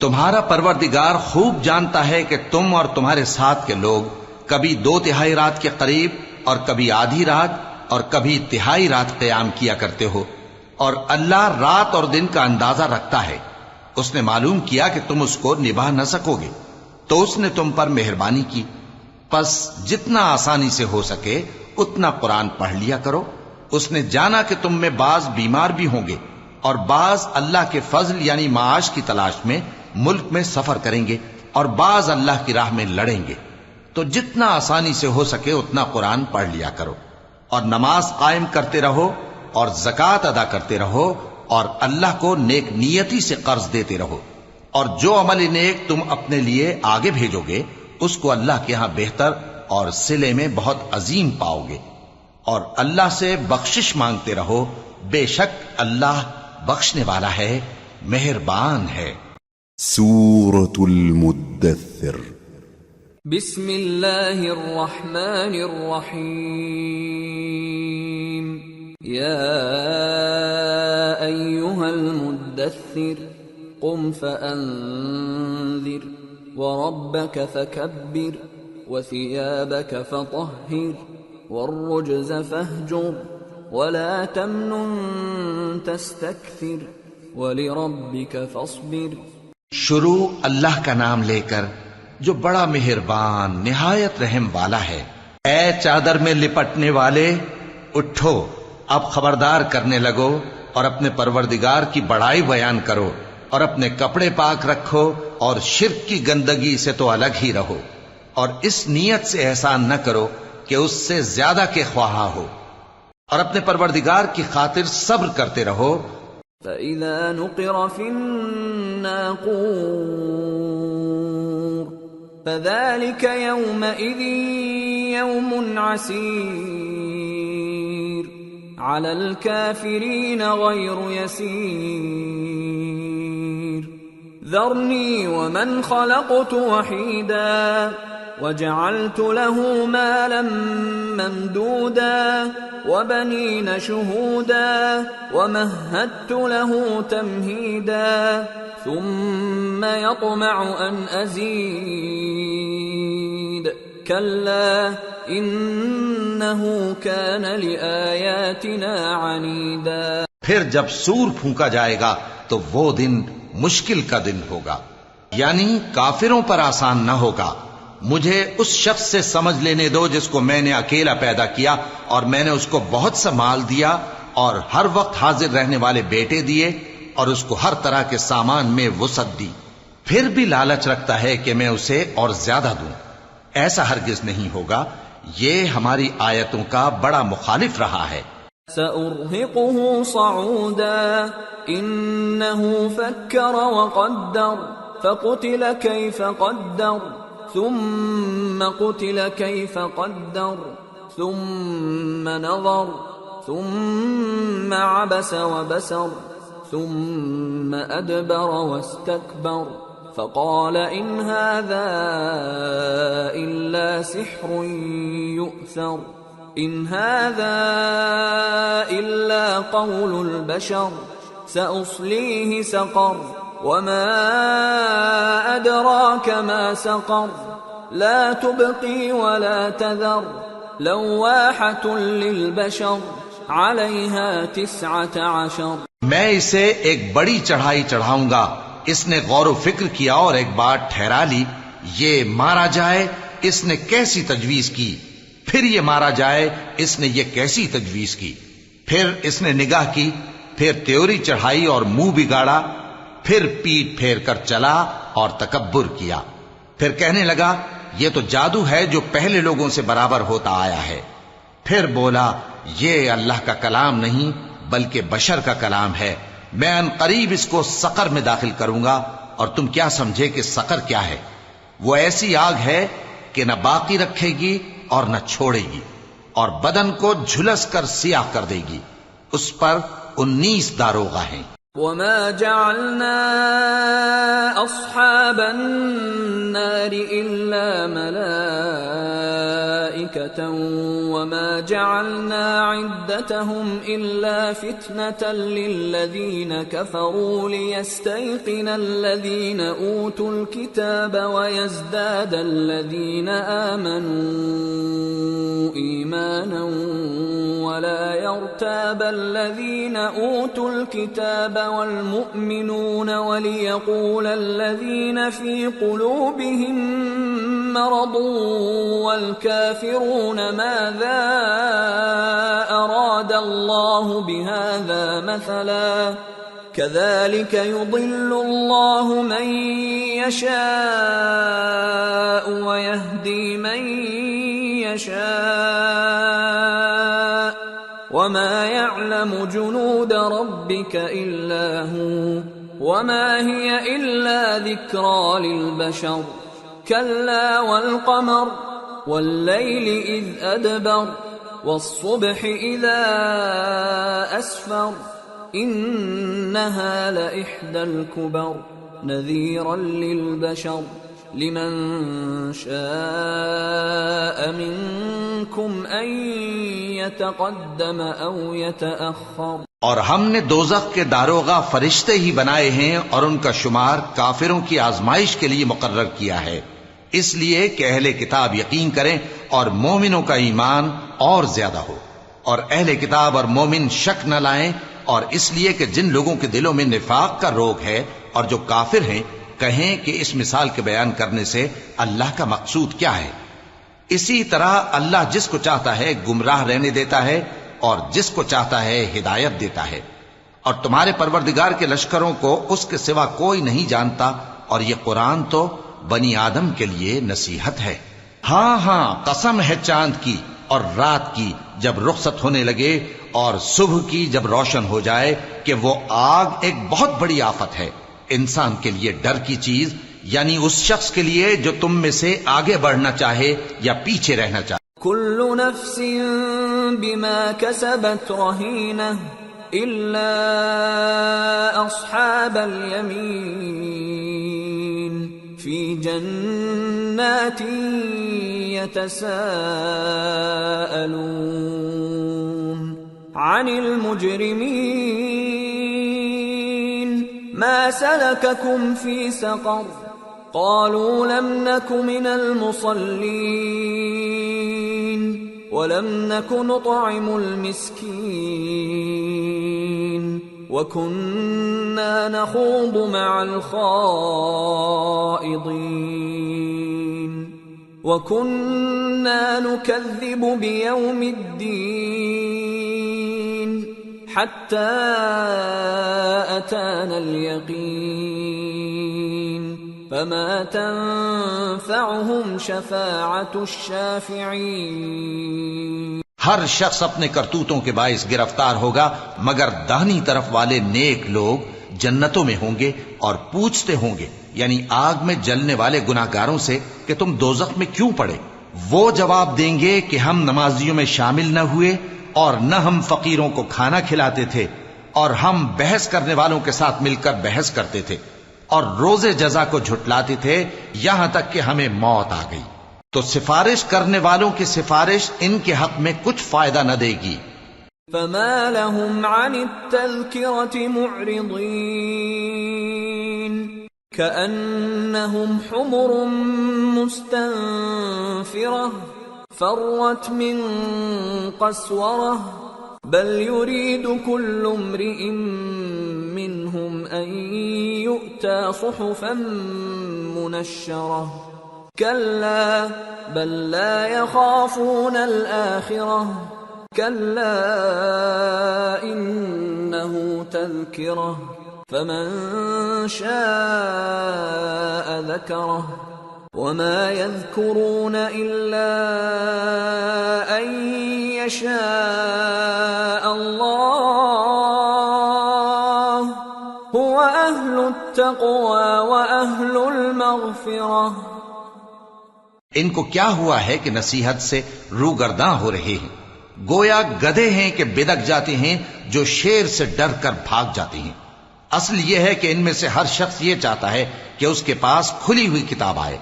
تمہارا پروردگار خوب جانتا ہے کہ تم اور تمہارے ساتھ کے لوگ کبھی 2/3 رات کے قریب اور کبھی آدھی رات اور کبھی تہائی رات قیام کیا کرتے ہو، اور اللہ رات اور دن کا اندازہ رکھتا ہے۔ اس نے معلوم کیا کہ تم اس کو نبھا نہ سکو گے تو اس نے تم پر مہربانی کی، پس جتنا آسانی سے ہو سکے اتنا قرآن پڑھ لیا کرو۔ اس نے جانا کہ تم میں بعض بیمار بھی ہوں گے اور بعض اللہ کے فضل یعنی معاش کی تلاش میں ملک میں سفر کریں گے اور بعض اللہ کی راہ میں لڑیں گے، تو جتنا آسانی سے ہو سکے اتنا قرآن پڑھ لیا کرو، اور نماز قائم کرتے رہو اور زکوٰۃ ادا کرتے رہو اور اللہ کو نیک نیتی سے قرض دیتے رہو، اور جو عمل نیک تم اپنے لیے آگے بھیجو گے اس کو اللہ کے ہاں بہتر اور صلے میں بہت عظیم پاؤ گے، اور اللہ سے بخشش مانگتے رہو، بے شک اللہ بخشنے والا ہے، مہربان ہے۔ سورة المدثر بسم اللہ الرحمن الرحیم یا ایہا المدثر قم فانذر وربك فكبر وثيابك فطهر والرجز فاهجر ولا تمنن تستكثر ولربك فاصبر۔ شروع اللہ کا نام لے کر جو بڑا مہربان نہایت رحم والا ہے۔ اے چادر میں لپٹنے والے، اٹھو، اب خبردار کرنے لگو اور اپنے پروردگار کی بڑائی بیان کرو، اور اپنے کپڑے پاک رکھو اور شرک کی گندگی سے تو الگ ہی رہو، اور اس نیت سے احسان نہ کرو کہ اس سے زیادہ کے خواہاں ہو، اور اپنے پروردگار کی خاطر صبر کرتے رہو۔ فَإِذَا نُقِرَ فِي النَّاقُورِ فذلك يومئذ يوم عسير على الكافرين غير يسير ذرني ومن خلقت وحيدا وجعلت له مالا ممدودا وبنين شهودا ومهدت له تمهيدا ثم يطمع أن أزيد كلا إنه كان لآياتنا عنيدا. پھر جب سور پھونکا جائے گا تو وہ دن مشکل کا دن ہوگا، یعنی کافروں پر آسان نہ ہوگا. مجھے اس شخص سے سمجھ لینے دو جس کو میں نے اکیلا پیدا کیا اور میں نے اس کو بہت سا مال دیا اور ہر وقت حاضر رہنے والے بیٹے دیے اور اس کو ہر طرح کے سامان میں وسعت دی، پھر بھی لالچ رکھتا ہے کہ میں اسے اور زیادہ دوں. ایسا ہرگز نہیں ہوگا، یہ ہماری آیتوں کا بڑا مخالف رہا ہے. سأرهقه صعودا إنه فكر وقدر فقتل كيف قدر ثم قتل كيف قدر ثم نظر ثم عبس وبسر ثم أدبر واستكبر فقال إن هذا إلا سحر يؤثر إن هذا إلا قول البشر سأصليه سقر وما أدراك ما سقر لا تبقي ولا تذر لواحة للبشر عليها 19. میں اسے ایک بڑی چڑھائی چڑھاؤں گا. اس نے غور و فکر کیا اور ایک بات ٹھہرا لی، یہ مارا جائے، اس نے کیسی تجویز کی، پھر یہ مارا جائے، اس نے یہ کیسی تجویز کی. پھر اس نے نگاہ کی، پھر تیوری چڑھائی اور منہ بگاڑا، پھر پیٹ پھیر کر چلا اور تکبر کیا. پھر کہنے لگا یہ تو جادو ہے جو پہلے لوگوں سے برابر ہوتا آیا ہے. پھر بولا یہ اللہ کا کلام نہیں بلکہ بشر کا کلام ہے. میں ان قریب اس کو سقر میں داخل کروں گا. اور تم کیا سمجھے کہ سقر کیا ہے؟ وہ ایسی آگ ہے کہ نہ باقی رکھے گی اور نہ چھوڑے گی، اور بدن کو جھلس کر سیاہ کر دے گی. اس پر 19 داروغہ ہیں. وما جعلنا أصحاب النار إلا ملائكة وما جعلنا عدتهم إلا فتنة للذين كفروا ليستيقن الذين أوتوا الكتاب ويزداد الذين آمنوا إيمانا ولا يرتاب الذين أوتوا الكتاب والمؤمنون وليقول الذين في قلوبهم مرض والكافرون ماذا أراد الله بهذا مثلا كذلك يضل الله من يشاء ويهدي من يشاء وما يعلم جنود ربك إلا هو وما هي إلا ذكرى للبشر كلا والقمر والليل إذ أدبر والصبح إذا أسفر إنها لإحدى الكبر نذيرا للبشر لمن شاء منكم أن يتقدم أو يتأخر. اور ہم نے دوزخ کے داروغہ فرشتے ہی بنائے ہیں اور ان کا شمار کافروں کی آزمائش کے لیے مقرر کیا ہے، اس لیے کہ اہل کتاب یقین کریں اور مومنوں کا ایمان اور زیادہ ہو، اور اہل کتاب اور مومن شک نہ لائیں، اور اس لیے کہ جن لوگوں کے دلوں میں نفاق کا روگ ہے اور جو کافر ہیں کہیں کہ اس مثال کے بیان کرنے سے اللہ کا مقصود کیا ہے. اسی طرح اللہ جس کو چاہتا ہے گمراہ رہنے دیتا ہے اور جس کو چاہتا ہے ہدایت دیتا ہے. اور تمہارے پروردگار کے لشکروں کو اس کے سوا کوئی نہیں جانتا، اور یہ قرآن تو بنی آدم کے لیے نصیحت ہے. ہاں ہاں قسم ہے چاند کی اور رات کی جب رخصت ہونے لگے، اور صبح کی جب روشن ہو جائے، کہ وہ آگ ایک بہت بڑی آفت ہے. انسان کے لیے ڈر کی چیز یعنی اس شخص کے لیے جو تم میں سے آگے بڑھنا چاہے یا پیچھے رہنا چاہے. كل نفس بما كسبت رهينة إلا أصحاب اليمين في جنات يتساءلون عن المجرمين ما سلككم في سقر قالوا لم نك من المصلين ولم نك نطعم المسكين وكنا نخوض مع الخائضين وكنا نكذب بيوم الدين حتى أتانا اليقين فما تنفعهم شفاعة الشافعين. ہر شخص اپنے کرتوتوں کے باعث گرفتار ہوگا مگر داہنی طرف والے نیک لوگ جنتوں میں ہوں گے اور پوچھتے ہوں گے یعنی آگ میں جلنے والے گناہگاروں سے کہ تم دوزخ میں کیوں پڑے. وہ جواب دیں گے کہ ہم نمازیوں میں شامل نہ ہوئے اور نہ ہم فقیروں کو کھانا کھلاتے تھے اور ہم بحث کرنے والوں کے ساتھ مل کر بحث کرتے تھے اور روز جزا کو جھٹلاتے تھے یہاں تک کہ ہمیں موت آ گئی. تو سفارش کرنے والوں کی سفارش ان کے حق میں کچھ فائدہ نہ دے گی. فما لهم عن التذكرة معرضين كأنهم حمر مستنفرة فرت من قسورة بل يريد كل امرئ منهم أن يؤتى صحفا منشرة كلا بل لا يخافون الآخرة كلا إنه تذكرة فمن شاء ذكره وما يذكرون إلا أن يشاء الله هو أهل التقوى وأهل المغفرة. ان کو کیا ہوا ہے کہ نصیحت سے روگرداں ہو رہے ہیں؟ گویا گدھے ہیں کہ بدک جاتے ہیں جو شیر سے ڈر کر بھاگ جاتے ہیں. اصل یہ ہے کہ ان میں سے ہر شخص یہ چاہتا ہے کہ اس کے پاس کھلی ہوئی کتاب آئے.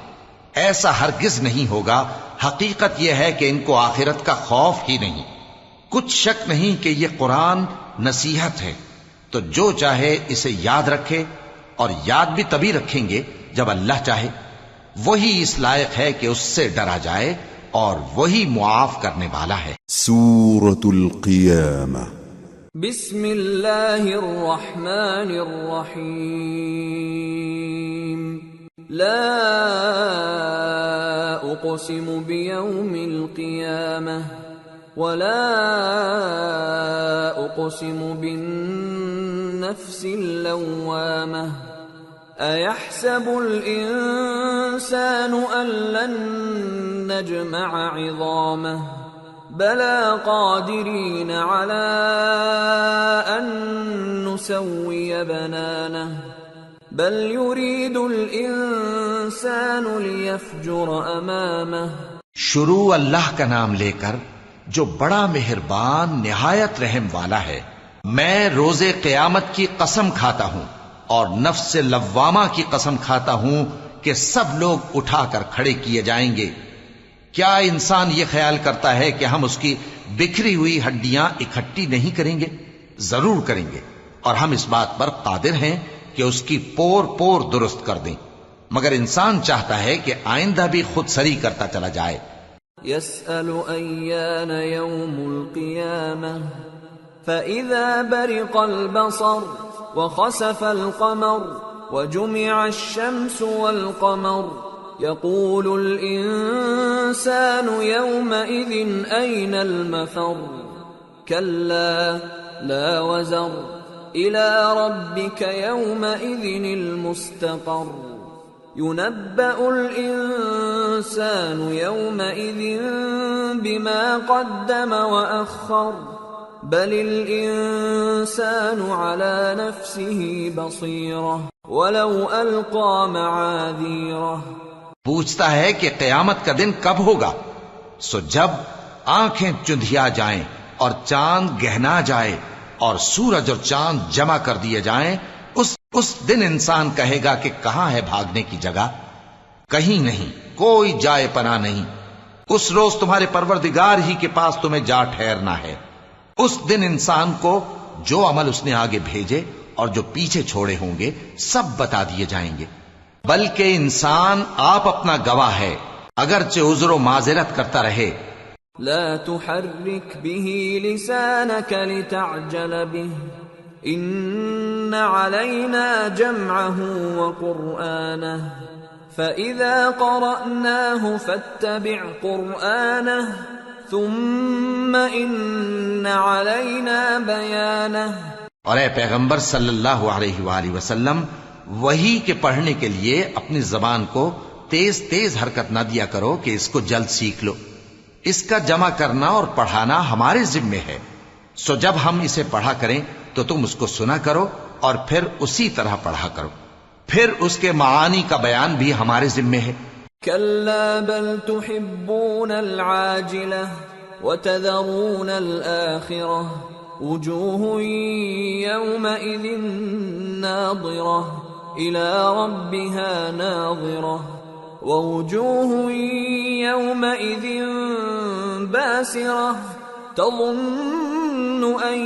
ایسا ہرگز نہیں ہوگا. حقیقت یہ ہے کہ ان کو آخرت کا خوف ہی نہیں. کچھ شک نہیں کہ یہ قرآن نصیحت ہے، تو جو چاہے اسے یاد رکھے، اور یاد بھی تبھی رکھیں گے جب اللہ چاہے. وہی اس لائق ہے کہ اس سے ڈرا جائے اور وہی معاف کرنے والا ہے. سورة القيامة. بسم اللہ الرحمن الرحیم. لا اقسم بیوم القیامة ولا اقسم بالنفس اللوامة أيحسب الإنسان أن لن نجمع عظامه بلى قادرين على أن نسوي بنانه بل يريد الإنسان ليفجر أمامه. شروع اللہ کا نام لے کر جو بڑا مہربان نہایت رحم والا ہے. میں روز قیامت کی قسم کھاتا ہوں اور نفس لوامہ کی قسم کھاتا ہوں کہ سب لوگ اٹھا کر کھڑے کیے جائیں گے. کیا انسان یہ خیال کرتا ہے کہ ہم اس کی بکھری ہوئی ہڈیاں اکٹھی نہیں کریں گے؟ ضرور کریں گے، اور ہم اس بات پر قادر ہیں کہ اس کی پور پور درست کر دیں. مگر انسان چاہتا ہے کہ آئندہ بھی خود سری کرتا چلا جائے. يسأل أيان يوم القيامة فإذا برق البصر وخسف القمر وجمع الشمس والقمر يقول الإنسان يومئذ أين المفر كلا لا وزر إلى ربك يومئذ المستقر ينبأ الإنسان يومئذ بما قدم وأخر بل الإنسان على نفسه بصيرة ولو ألقى معاذيره. پوچھتا ہے کہ قیامت کا دن کب ہوگا؟ سو جب آنکھیں چندھیا جائیں اور چاند گہنا جائے اور سورج اور چاند جمع کر دیے جائیں، اس دن انسان کہے گا کہ کہاں ہے بھاگنے کی جگہ؟ کہیں نہیں، کوئی جائے پناہ نہیں۔ اس روز تمہارے پروردگار ہی کے پاس تمہیں جا ٹھہرنا ہے۔ اس دن انسان کو جو عمل اس نے آگے بھیجے اور جو پیچھے چھوڑے ہوں گے سب بتا دیے جائیں گے، بلکہ انسان آپ اپنا گواہ ہے، اگرچہ عذر و معذرت کرتا رہے۔ لا تحرك به لسانك لتعجل به إن علينا جمعه وقرآنه فإذا قرأناه فاتبع قرآنه ثم إن علينا بيانه۔ اور اے پیغمبر صلی اللہ علیہ وآلہ وسلم، وحی کے پڑھنے کے لیے اپنی زبان کو تیز تیز حرکت نہ دیا کرو کہ اس کو جلد سیکھ لو، اس کا جمع کرنا اور پڑھانا ہمارے ذمے ہے۔ سو جب ہم اسے پڑھا کریں تو تم اس کو سنا کرو اور پھر اسی طرح پڑھا کرو، پھر اس کے معانی کا بیان بھی ہمارے ذمے ہے۔ كلا بل تحبون العاجلة وتذرون الآخرة وجوه يومئذ ناظرة إلى ربها ناظرة ووجوه يومئذ باسرة تظن أن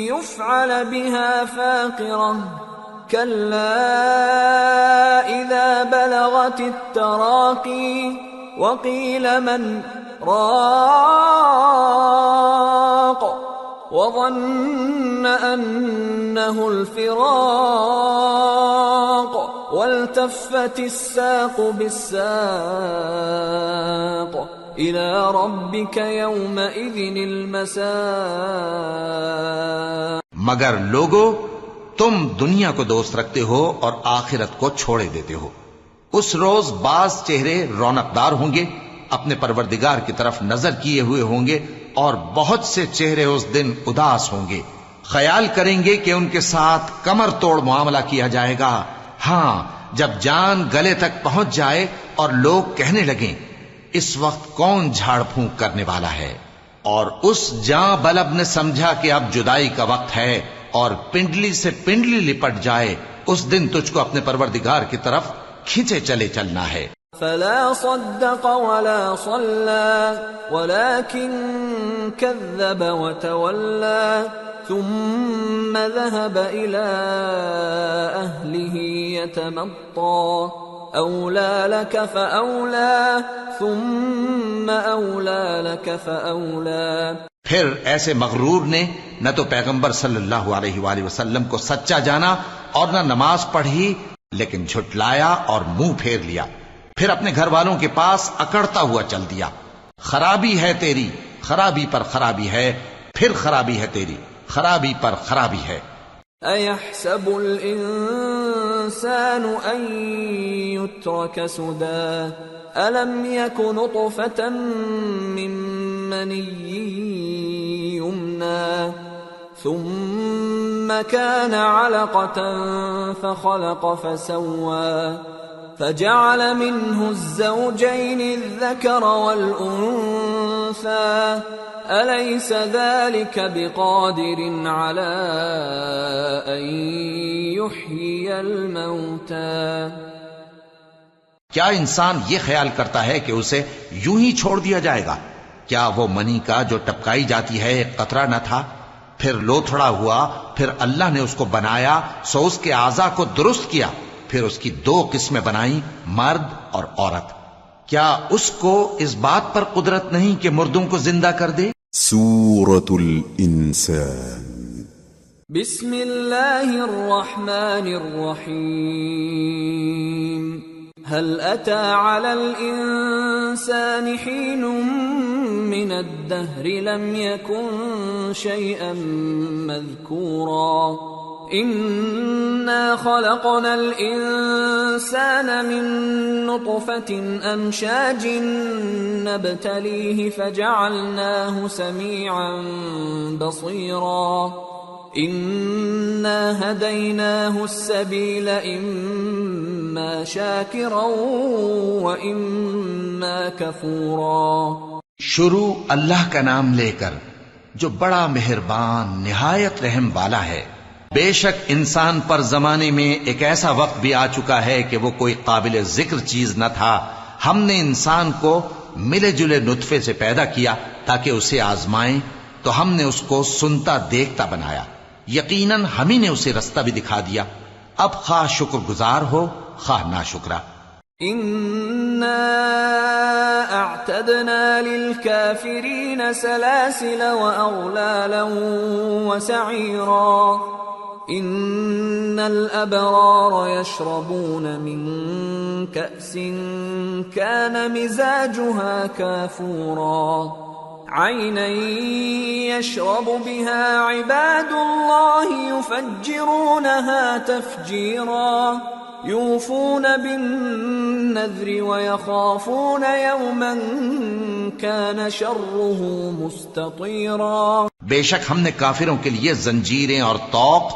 يفعل بها فاقرة كلا إذا بلغت التراقي وقيل من راق وظن أنه الفراق والتفت الساق بالساق إلى ربك يومئذ المساق۔ مگر لوگو، تم دنیا کو دوست رکھتے ہو اور آخرت کو چھوڑے دیتے ہو۔ اس روز بعض چہرے رونقدار ہوں گے، اپنے پروردگار کی طرف نظر کیے ہوئے ہوں گے، اور بہت سے چہرے اس دن اداس ہوں گے، خیال کریں گے کہ ان کے ساتھ کمر توڑ معاملہ کیا جائے گا۔ ہاں، جب جان گلے تک پہنچ جائے اور لوگ کہنے لگیں اس وقت کون جھاڑ پھونک کرنے والا ہے، اور اس جاں بلب نے سمجھا کہ اب جدائی کا وقت ہے اور پنڈلی سے پنڈلی لپٹ جائے، اس دن تجھ کو اپنے پروردگار کی طرف کھینچے چلے چلنا ہے۔ فلا صدق ولا صلى ولكن كذب وتولى ثم ذهب إلى أهله يتمطى أولى لك فأولى ثم أولى لك فأولى۔ پھر ایسے مغرور نے نہ تو پیغمبر صلی اللہ علیہ وآلہ وسلم کو سچا جانا اور نہ نماز پڑھی، لیکن جھٹلایا اور منہ پھیر لیا، پھر اپنے گھر والوں کے پاس اکڑتا ہوا چل دیا۔ خرابی ہے تیری، خرابی پر خرابی ہے، پھر خرابی ہے تیری، خرابی پر خرابی ہے۔ أَيَحْسَبُ الْإِنسَانُ أَن يُتْرَكَ سُدًى أَلَمْ يَكُ نُطْفَةً مِّن مَّنِيٍّ يُمْنَىٰ ثُمَّ كَانَ عَلَقَةً فَخَلَقَ فَسَوَّىٰ فَجَعَلَ مِنْهُ الزَّوْجَيْنِ الذَّكَرَ وَالْأُنثَىٰ أَلَيْسَ ذَلِكَ بِقَادِرٍ عَلَىٰ أَن يُحْيِيَ الْمَوْتَىٰ۔ کیا انسان یہ خیال کرتا ہے کہ اسے یوں ہی چھوڑ دیا جائے گا؟ کیا وہ منی کا جو ٹپکائی جاتی ہے ایک قطرہ نہ تھا، پھر لوتھڑا ہوا، پھر اللہ نے اس کو بنایا، سو اس کے اعضاء کو درست کیا، پھر اس کی دو قسمیں بنائیں، مرد اور عورت۔ کیا اس کو اس بات پر قدرت نہیں کہ مردوں کو زندہ کر دے؟ سورة الإنسان۔ بسم اللہ الرحمن الرحیم۔ هل أتى على الإنسان حين من الدهر لم يكن شيئا مذكورا إنا خلقنا الإنسان من نطفة أمشاج نبتليه فجعلناه سميعا بصيرا إنا هديناه السبيل إما شاكرا وإما كفورا۔ شروع اللہ کا نام لے کر جو بڑا مہربان نہایت رحم والا ہے۔ بے شک انسان پر زمانے میں ایک ایسا وقت بھی آ چکا ہے کہ وہ کوئی قابل ذکر چیز نہ تھا۔ ہم نے انسان کو ملے جلے نطفے سے پیدا کیا تاکہ اسے آزمائیں، تو ہم نے اس کو سنتا دیکھتا بنایا، یقیناً ہم ہی نے اسے رستہ بھی دکھا دیا۔ اب خواہ شکر گزار ہو خواہ ناشکرا۔ إنا أعتدنا للكافرين سلاسل وأغلالا وسعيرا إن الأبرار يشربون من كأس كان مزاجها كافورا عينا يشرب بها عباد الله يفجرونها تفجيرا يوفون بالنذر ويخافون يوما كان شره مستطيرا۔ بے شک ہم نے کافروں کے لیے زنجیریں اور طوق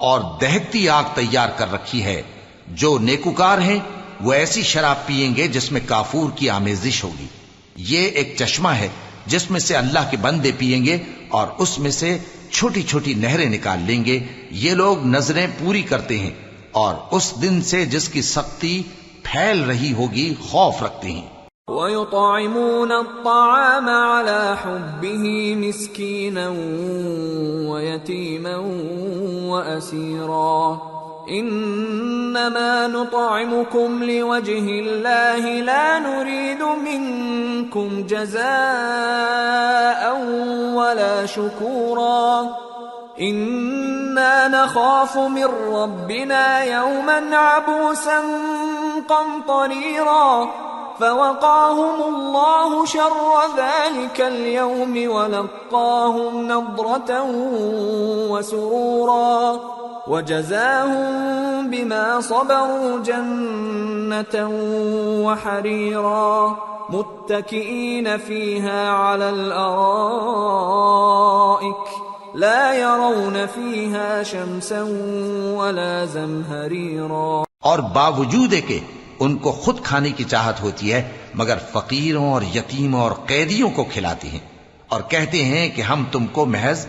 اور دہکتی آگ تیار کر رکھی ہے۔ جو نیکوکار ہیں وہ ایسی شراب پیئیں گے جس میں کافور کی آمیزش ہوگی۔ یہ ایک چشمہ ہے جس میں سے اللہ کے بندے پیئیں گے اور اس میں سے چھوٹی چھوٹی نہریں نکال لیں گے۔ یہ لوگ نظریں پوری کرتے ہیں اور اس دن سے جس کی سختی پھیل رہی ہوگی خوف رکھتے ہیں۔ وَيُطْعِمُونَ الطَّعَامَ عَلَى حُبِّهِ مِسْكِينًا وَيَتِيمًا وَأَسِيرًا إِنَّمَا نُطْعِمُكُمْ لِوَجْهِ اللَّهِ لَا نُرِيدُ مِنكُمْ جَزَاءً وَلَا شُكُورًا إِنَّا نَخَافُ مِن رَّبِّنَا يَوْمًا عَبُوسًا قَمْطَرِيرًا فوقاهم الله شر ذلك اليوم ولقاهم نضرة وسرورا وجزاهم بما صبروا جنة وحريرا متكئين فيها على الأرائك لا يرون فيها شمسا ولا زمهريرا۔ اور باوجود کہ ان کو خود کھانے کی چاہت ہوتی ہے مگر فقیروں اور یتیموں اور قیدیوں کو کھلاتے ہیں اور کہتے ہیں کہ ہم تم کو محض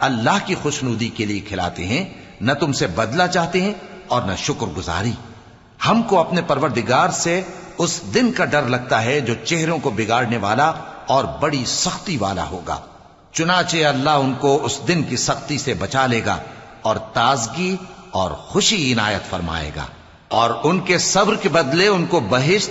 اللہ کی خوشنودی کے لیے کھلاتے ہیں، نہ تم سے بدلہ چاہتے ہیں اور نہ شکر گزاری۔ ہم کو اپنے پروردگار سے اس دن کا ڈر لگتا ہے جو چہروں کو بگاڑنے والا اور بڑی سختی والا ہوگا، چنانچہ اللہ ان کو اس دن کی سختی سے بچا لے گا اور تازگی اور خوشی عنایت فرمائے گا، اور ان کے صبر کے بدلے ان کو بہشت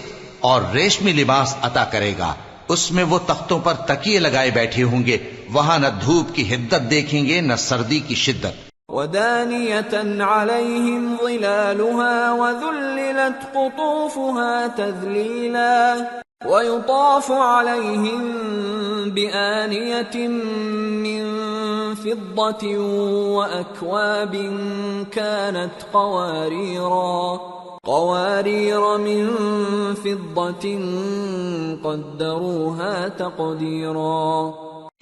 اور ریشمی لباس عطا کرے گا۔ اس میں وہ تختوں پر تکیے لگائے بیٹھے ہوں گے، وہاں نہ دھوپ کی حدت دیکھیں گے نہ سردی کی شدت۔ وَدَانِيَةً عَلَيْهِمْ ظِلَالُهَا وَذُلِّلَتْ قُطُوفُهَا تَذْلِيلًا وَيُطَافُ عَلَيْهِمْ بِآنِيَةٍ مِّن فِضَّةٍ وَأَكْوَابٍ كَانَتْ قوارير من فضة قدروها تقديرا۔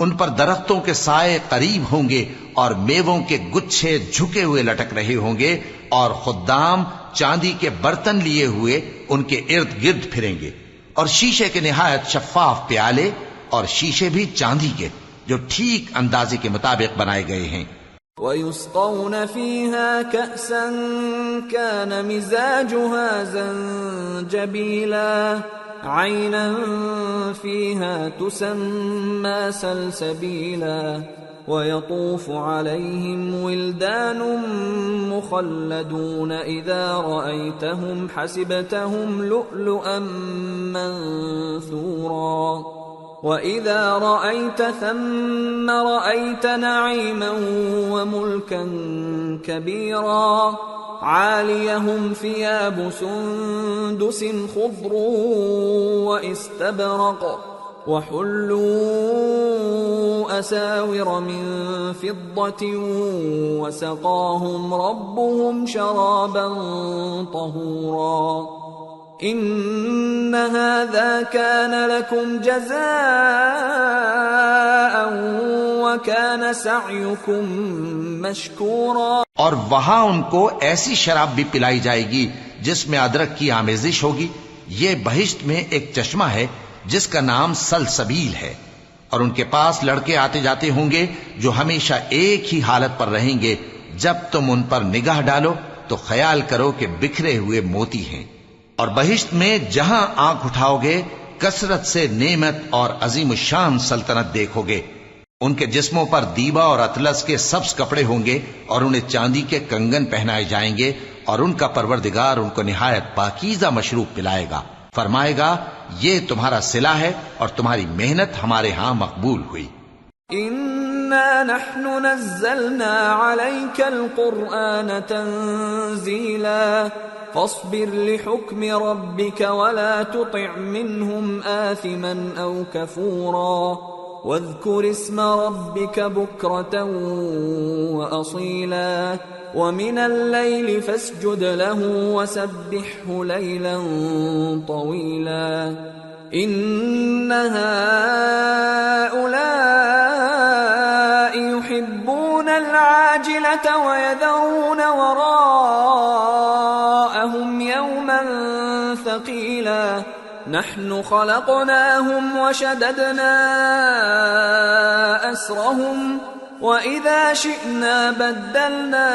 ان پر درختوں کے سائے قریب ہوں گے اور میووں کے گچھے جھکے ہوئے لٹک رہے ہوں گے، اور خدام چاندی کے برتن لیے ہوئے ان کے ارد گرد پھریں گے، اور شیشے کے نہایت شفاف پیالے اور شیشے بھی چاندی کے جو ٹھیک اندازے کے مطابق بنائے گئے ہیں۔ وَيُسْقَوْنَ فِيهَا كَأْسًا كَانَ مِزَاجُهَا زَنجَبِيلًا عَيْنًا فِيهَا تُسَمَّى سَلْسَبِيلًا وَيَطُوفُ عَلَيْهِمْ وِلْدَانٌ مُخَلَّدُونَ إِذَا رَأَيْتَهُمْ حَسِبْتَهُمْ لُؤْلُؤًا مَّنثُورًا وَإِذَا رَأَيْتَ ثَمَّ رَأَيْتَ نَعِيمًا وَمُلْكًا كَبِيرًا عَالِيَهُمْ ثِيَابُ سُندُسٍ خُضْرٌ وَإِسْتَبْرَقٌ وَحُلُّوا أَسَاوِرَ مِن فِضَّةٍ وَسَقَاهُمْ رَبُّهُمْ شَرَابًا طَهُورًا۔ إن هذا كان لكم جزاء وكان سعيكم مشكورا. اور وہاں ان کو ایسی شراب بھی پلائی جائے گی جس میں ادرک کی آمیزش ہوگی. یہ بہشت میں ایک چشمہ ہے جس کا نام سلسبیل ہے، اور ان کے پاس لڑکے آتے جاتے ہوں گے جو ہمیشہ ایک ہی حالت پر رہیں گے. جب تم ان پر نگاہ ڈالو تو خیال کرو کہ بکھرے ہوئے موتی ہیں. اور بہشت میں جہاں آنکھ اٹھاؤ گے کثرت سے نعمت اور عظیم الشان سلطنت دیکھو گے. ان کے جسموں پر دیبا اور اطلس کے سبز کپڑے ہوں گے اور انہیں چاندی کے کنگن پہنائے جائیں گے، اور ان کا پروردگار ان کو نہایت پاکیزہ مشروب پلائے گا. فرمائے گا یہ تمہارا صلہ ہے اور تمہاری محنت ہمارے ہاں مقبول ہوئی. إنا نحن نزلنا عليك القرآن تنزيلا فاصبر لحكم ربك ولا تطع منهم آثما أو كفورا واذكر اسم ربك بكرة وأصيلا ومن الليل فاسجد له وسبحه ليلا طويلا إن هؤلاء يحبون العاجلة ويذرون وراءهم يوما ثقيلا نحن خلقناهم وشددنا أسرهم وَإِذَا شِئْنَا بَدَّلْنَا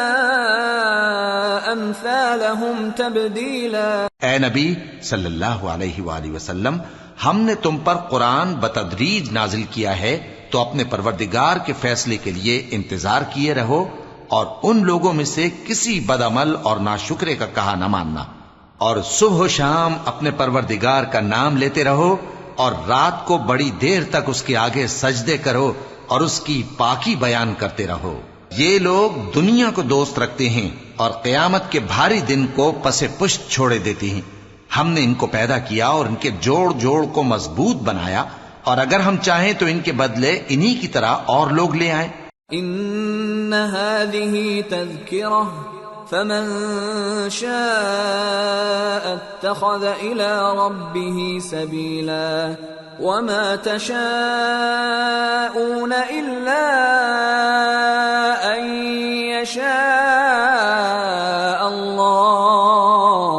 أَمْثَالَهُمْ تَبْدِيلًا. اے نبی صلی اللہ علیہ وآلہ وسلم، ہم نے تم پر قرآن بتدریج نازل کیا ہے، تو اپنے پروردگار کے فیصلے کے لیے انتظار کیے رہو، اور ان لوگوں میں سے کسی بدعمل اور ناشکرے کا کہا نہ ماننا، اور صبح و شام اپنے پروردگار کا نام لیتے رہو، اور رات کو بڑی دیر تک اس کے آگے سجدے کرو اور اس کی پاکی بیان کرتے رہو. یہ لوگ دنیا کو دوست رکھتے ہیں اور قیامت کے بھاری دن کو پس پشت چھوڑے دیتے ہیں. ہم نے ان کو پیدا کیا اور ان کے جوڑ جوڑ کو مضبوط بنایا، اور اگر ہم چاہیں تو ان کے بدلے انہی کی طرح اور لوگ لے آئیں. ان هذه تذکرہ فمن شاء اتخذ الى ربه سبیلا وما تشاءون الا ان يشاء الله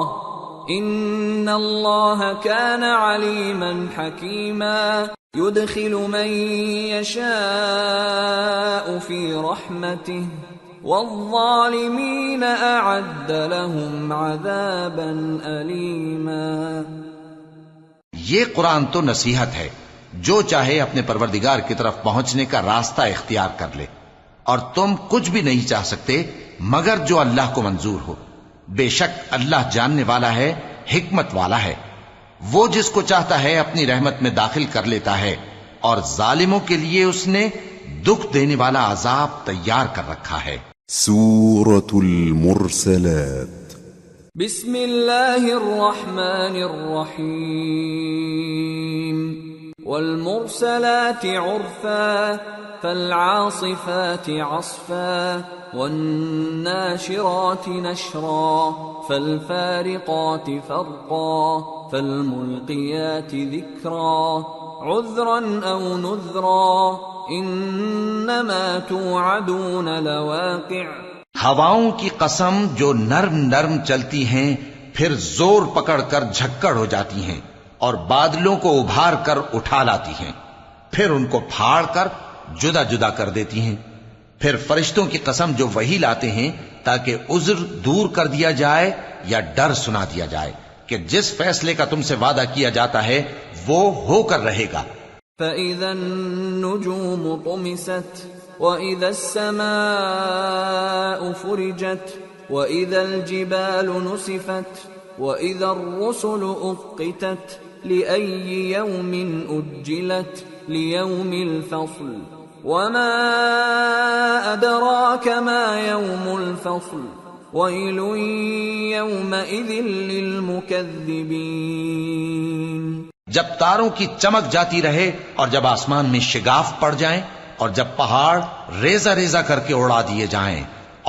ان الله كان عليما حكيما يدخل من يشاء في رحمته والظالمين اعد لهم عذابا اليما. یہ قرآن تو نصیحت ہے، جو چاہے اپنے پروردگار کی طرف پہنچنے کا راستہ اختیار کر لے، اور تم کچھ بھی نہیں چاہ سکتے مگر جو اللہ کو منظور ہو. بے شک اللہ جاننے والا ہے، حکمت والا ہے. وہ جس کو چاہتا ہے اپنی رحمت میں داخل کر لیتا ہے، اور ظالموں کے لیے اس نے دکھ دینے والا عذاب تیار کر رکھا ہے. سورة المرسلات. بسم اللہ الرحمن الرحیم. والمرسلات عرفا فالعاصفات عصفا والناشرات نشرا فالفارقات فرقا فالملقيات ذكرا عذرا أو نذرا إنما توعدون لواقع. ہواؤں کی قسم جو نرم نرم چلتی ہیں پھر زور پکڑ کر جھکڑ ہو جاتی ہیں، اور بادلوں کو ابھار کر اٹھا لاتی ہیں، پھر ان کو پھاڑ کر جدا جدا کر دیتی ہیں. پھر فرشتوں کی قسم جو وحی لاتے ہیں تاکہ عذر دور کر دیا جائے یا ڈر سنا دیا جائے کہ جس فیصلے کا تم سے وعدہ کیا جاتا ہے وہ ہو کر رہے گا. فَإِذَا النُّجُومُ طُمِسَتْ وَإِذَا السَّمَاءُ فُرِجَتْ وَإِذَا الْجِبَالُ نُسِفَتْ وَإِذَا الرُّسُلُ أُقِّتَتْ لِأَيِّ يَوْمٍ أُجِّلَتْ لِيَوْمِ الْفَصْلِ وَمَا أَدْرَاكَ مَا يَوْمُ الْفَصْلِ وَيْلٌ يَوْمَئِذٍ لِّلْمُكَذِّبِينَ. جب تاروں کی چمک جاتی رہے اور جب آسمان میں شگاف پڑ جائیں اور جب پہاڑ ریزہ ریزہ کر کے اڑا دیے جائیں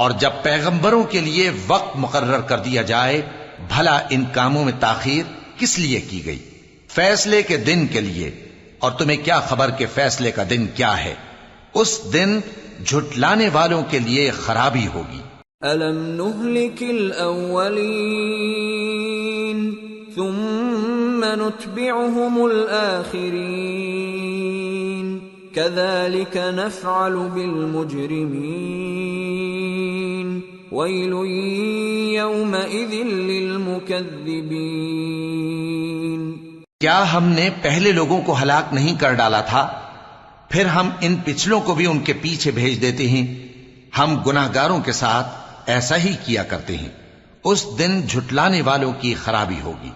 اور جب پیغمبروں کے لیے وقت مقرر کر دیا جائے، بھلا ان کاموں میں تاخیر کس لیے کی گئی؟ فیصلے کے دن کے لیے، اور تمہیں کیا خبر کہ فیصلے کا دن کیا ہے؟ اس دن جھٹلانے والوں کے لیے خرابی ہوگی۔ أَلَمْ نُهْلِكِ الْأَوَّلِينَ ثُمَّ نُتْبِعُهُمُ الْآخِرِينَ كَذَلِكَ نَفْعَلُ بِالْمُجْرِمِينَ وَيْلٌ يَوْمَئِذٍ لِّلْمُكَذِّبِينَ۔ کیا ہم نے پہلے لوگوں کو ہلاک نہیں کر ڈالا تھا؟ پھر ہم ان پچھلوں کو بھی ان کے پیچھے بھیج دیتے ہیں۔ ہم گناہگاروں کے ساتھ ایسا ہی کیا کرتے ہیں۔ اس دن جھٹلانے والوں کی خرابی ہوگی۔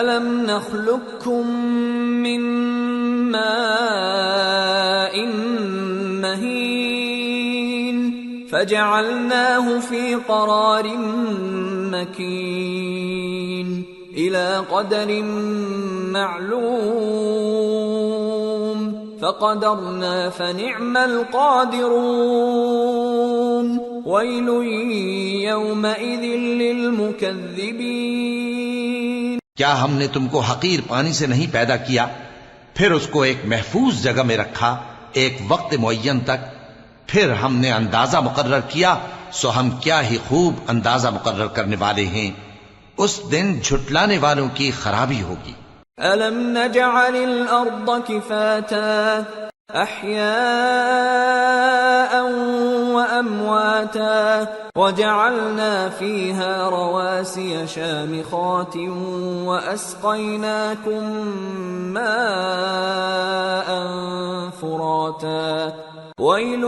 أَلَمْ نَخْلُقكُّم مِّن مَّاءٍ مَّهِينٍ فَجَعَلْنَاهُ فِي قَرَارٍ مَّكِينٍ إِلَى قَدَرٍ مَّعْلُومٍ فَقَدَرْنَا فَنِعْمَ الْقَادِرُونَ وَيْلٌ يَوْمَئِذٍ لِّلْمُكَذِّبِينَ۔ کیا ہم نے تم کو حقیر پانی سے نہیں پیدا کیا، پھر اس کو ایک محفوظ جگہ میں رکھا ایک وقت معین تک، پھر ہم نے اندازہ مقرر کیا، سو ہم کیا ہی خوب اندازہ مقرر کرنے والے ہیں۔ اس دن جھٹلانے والوں کی خرابی ہوگی۔ أَلَمْ نَجْعَلِ الْأَرْضَ كِفَاتًا أَحْيَاءً وَأَمْوَاتًا وَجَعَلْنَا فِيهَا رَوَاسِيَ شَامِخَاتٍ وَأَسْقَيْنَاكُم مَّاءً فُرَاتًا وَيْلٌ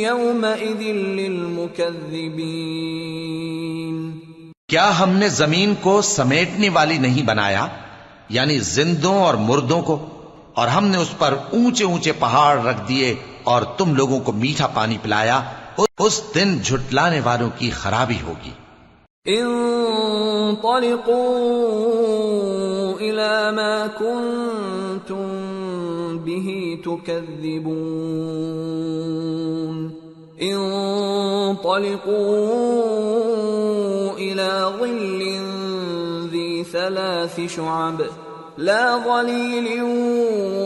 يَوْمَئِذٍ لِّلْمُكَذِّبِينَ۔ کیا ہم نے زمین کو سمیٹنے والی نہیں بنایا، یعنی زندوں اور مردوں کو، اور ہم نے اس پر اونچے اونچے پہاڑ رکھ دیے اور تم لوگوں کو میٹھا پانی پلایا۔ اس دن جھٹلانے والوں کی خرابی ہوگی۔ انطلقوا إلى ما كنتم به تكذبون انطلقوا إلى ظل ذي 3 شعب لا ظليل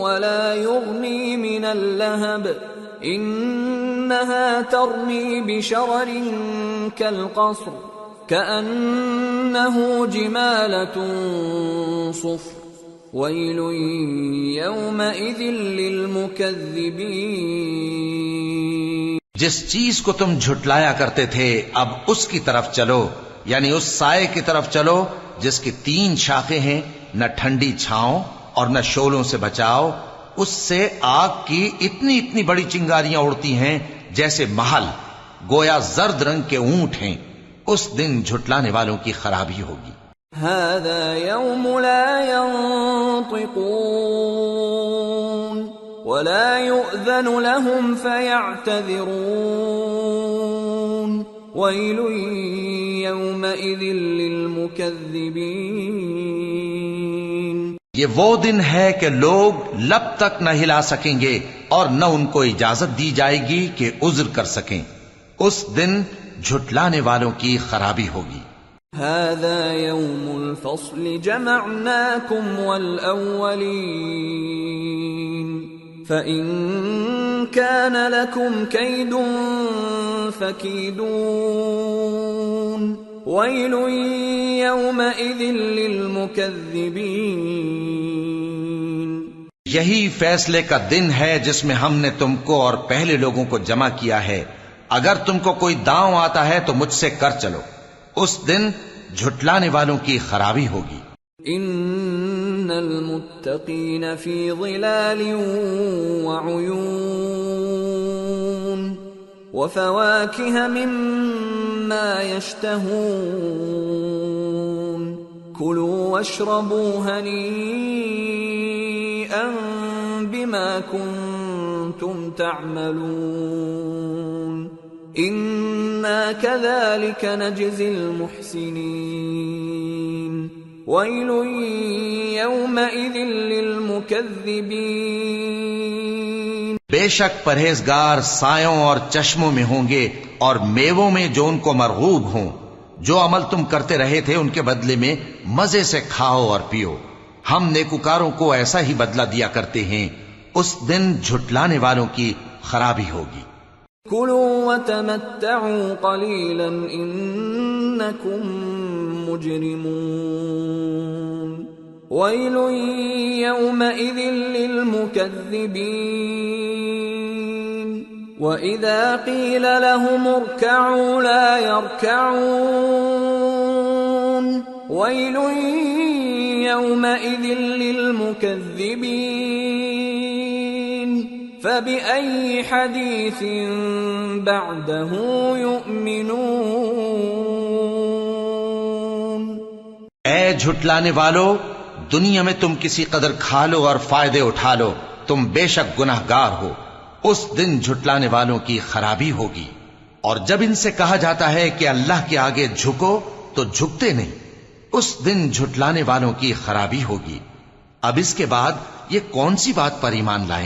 ولا يغني من اللهب إنها ترمي بشرر كالقصر كأنه جمالة صفر ويل يومئذ للمكذبين۔ جس چیز کو تم جھٹلایا کرتے تھے اب اس کی طرف چلو، یعنی اس سائے کی طرف چلو جس کی 3 شاخیں ہیں، نہ ٹھنڈی چھاؤں اور نہ شعلوں سے بچاؤ۔ اس سے آگ کی اتنی اتنی بڑی چنگاریاں اڑتی ہیں جیسے محل، گویا زرد رنگ کے اونٹ ہیں۔ اس دن جھٹلانے والوں کی خرابی ہوگی۔ هذا يوم لا ينطقون ولا يؤذن لهم فيعتذرون ويل يومئذ للمكذبين۔ یہ وہ دن ہے کہ لوگ لب تک نہ ہلا سکیں گے اور نہ ان کو اجازت دی جائے گی کہ عذر کر سکیں۔ اس دن جھٹلانے والوں کی خرابی ہوگی۔ هذا يوم الفصل جمعناكم والأولين فإن كان لكم كيد فكيدون ويل يومئذ للمكذبين۔ یہی فیصلے کا دن ہے جس میں ہم نے تم کو اور پہلے لوگوں کو جمع کیا ہے۔ اگر تم کو کوئی داؤں آتا ہے تو مجھ سے کر چلو۔ اس دن جھٹلانے والوں کی خرابی ہوگی۔ ان المتقین فی ظلال وعیون وفواکہ مما یشتہون کلوا واشربوا ہنیئا بما کنتم تعملون انا كذلك نجزي المحسنين ويل يومئذ للمكذبين۔ بے شک پرہیزگار سایوں اور چشموں میں ہوں گے اور میووں میں جو ان کو مرغوب ہوں، جو عمل تم کرتے رہے تھے ان کے بدلے میں مزے سے کھاؤ اور پیو، ہم نیکوکاروں کو ایسا ہی بدلہ دیا کرتے ہیں، اس دن جھٹلانے والوں کی خرابی ہوگی۔ كلوا وتمتعوا قليلا إنكم مجرمون ويل يومئذ للمكذبين وإذا قيل لهم اركعوا لا يركعون ويل يومئذ للمكذبين فبأي حديث بعده يؤمنون۔ اے جھٹلانے والو، دنیا میں تم کسی قدر کھا لو اور فائدے اٹھا لو، تم بے شک گناہگار ہو، اس دن جھٹلانے والوں کی خرابی ہوگی۔ اور جب ان سے کہا جاتا ہے کہ اللہ کے آگے جھکو تو جھکتے نہیں، اس دن جھٹلانے والوں کی خرابی ہوگی۔ اب اس کے بعد یہ کون سی بات پر ایمان لائیں؟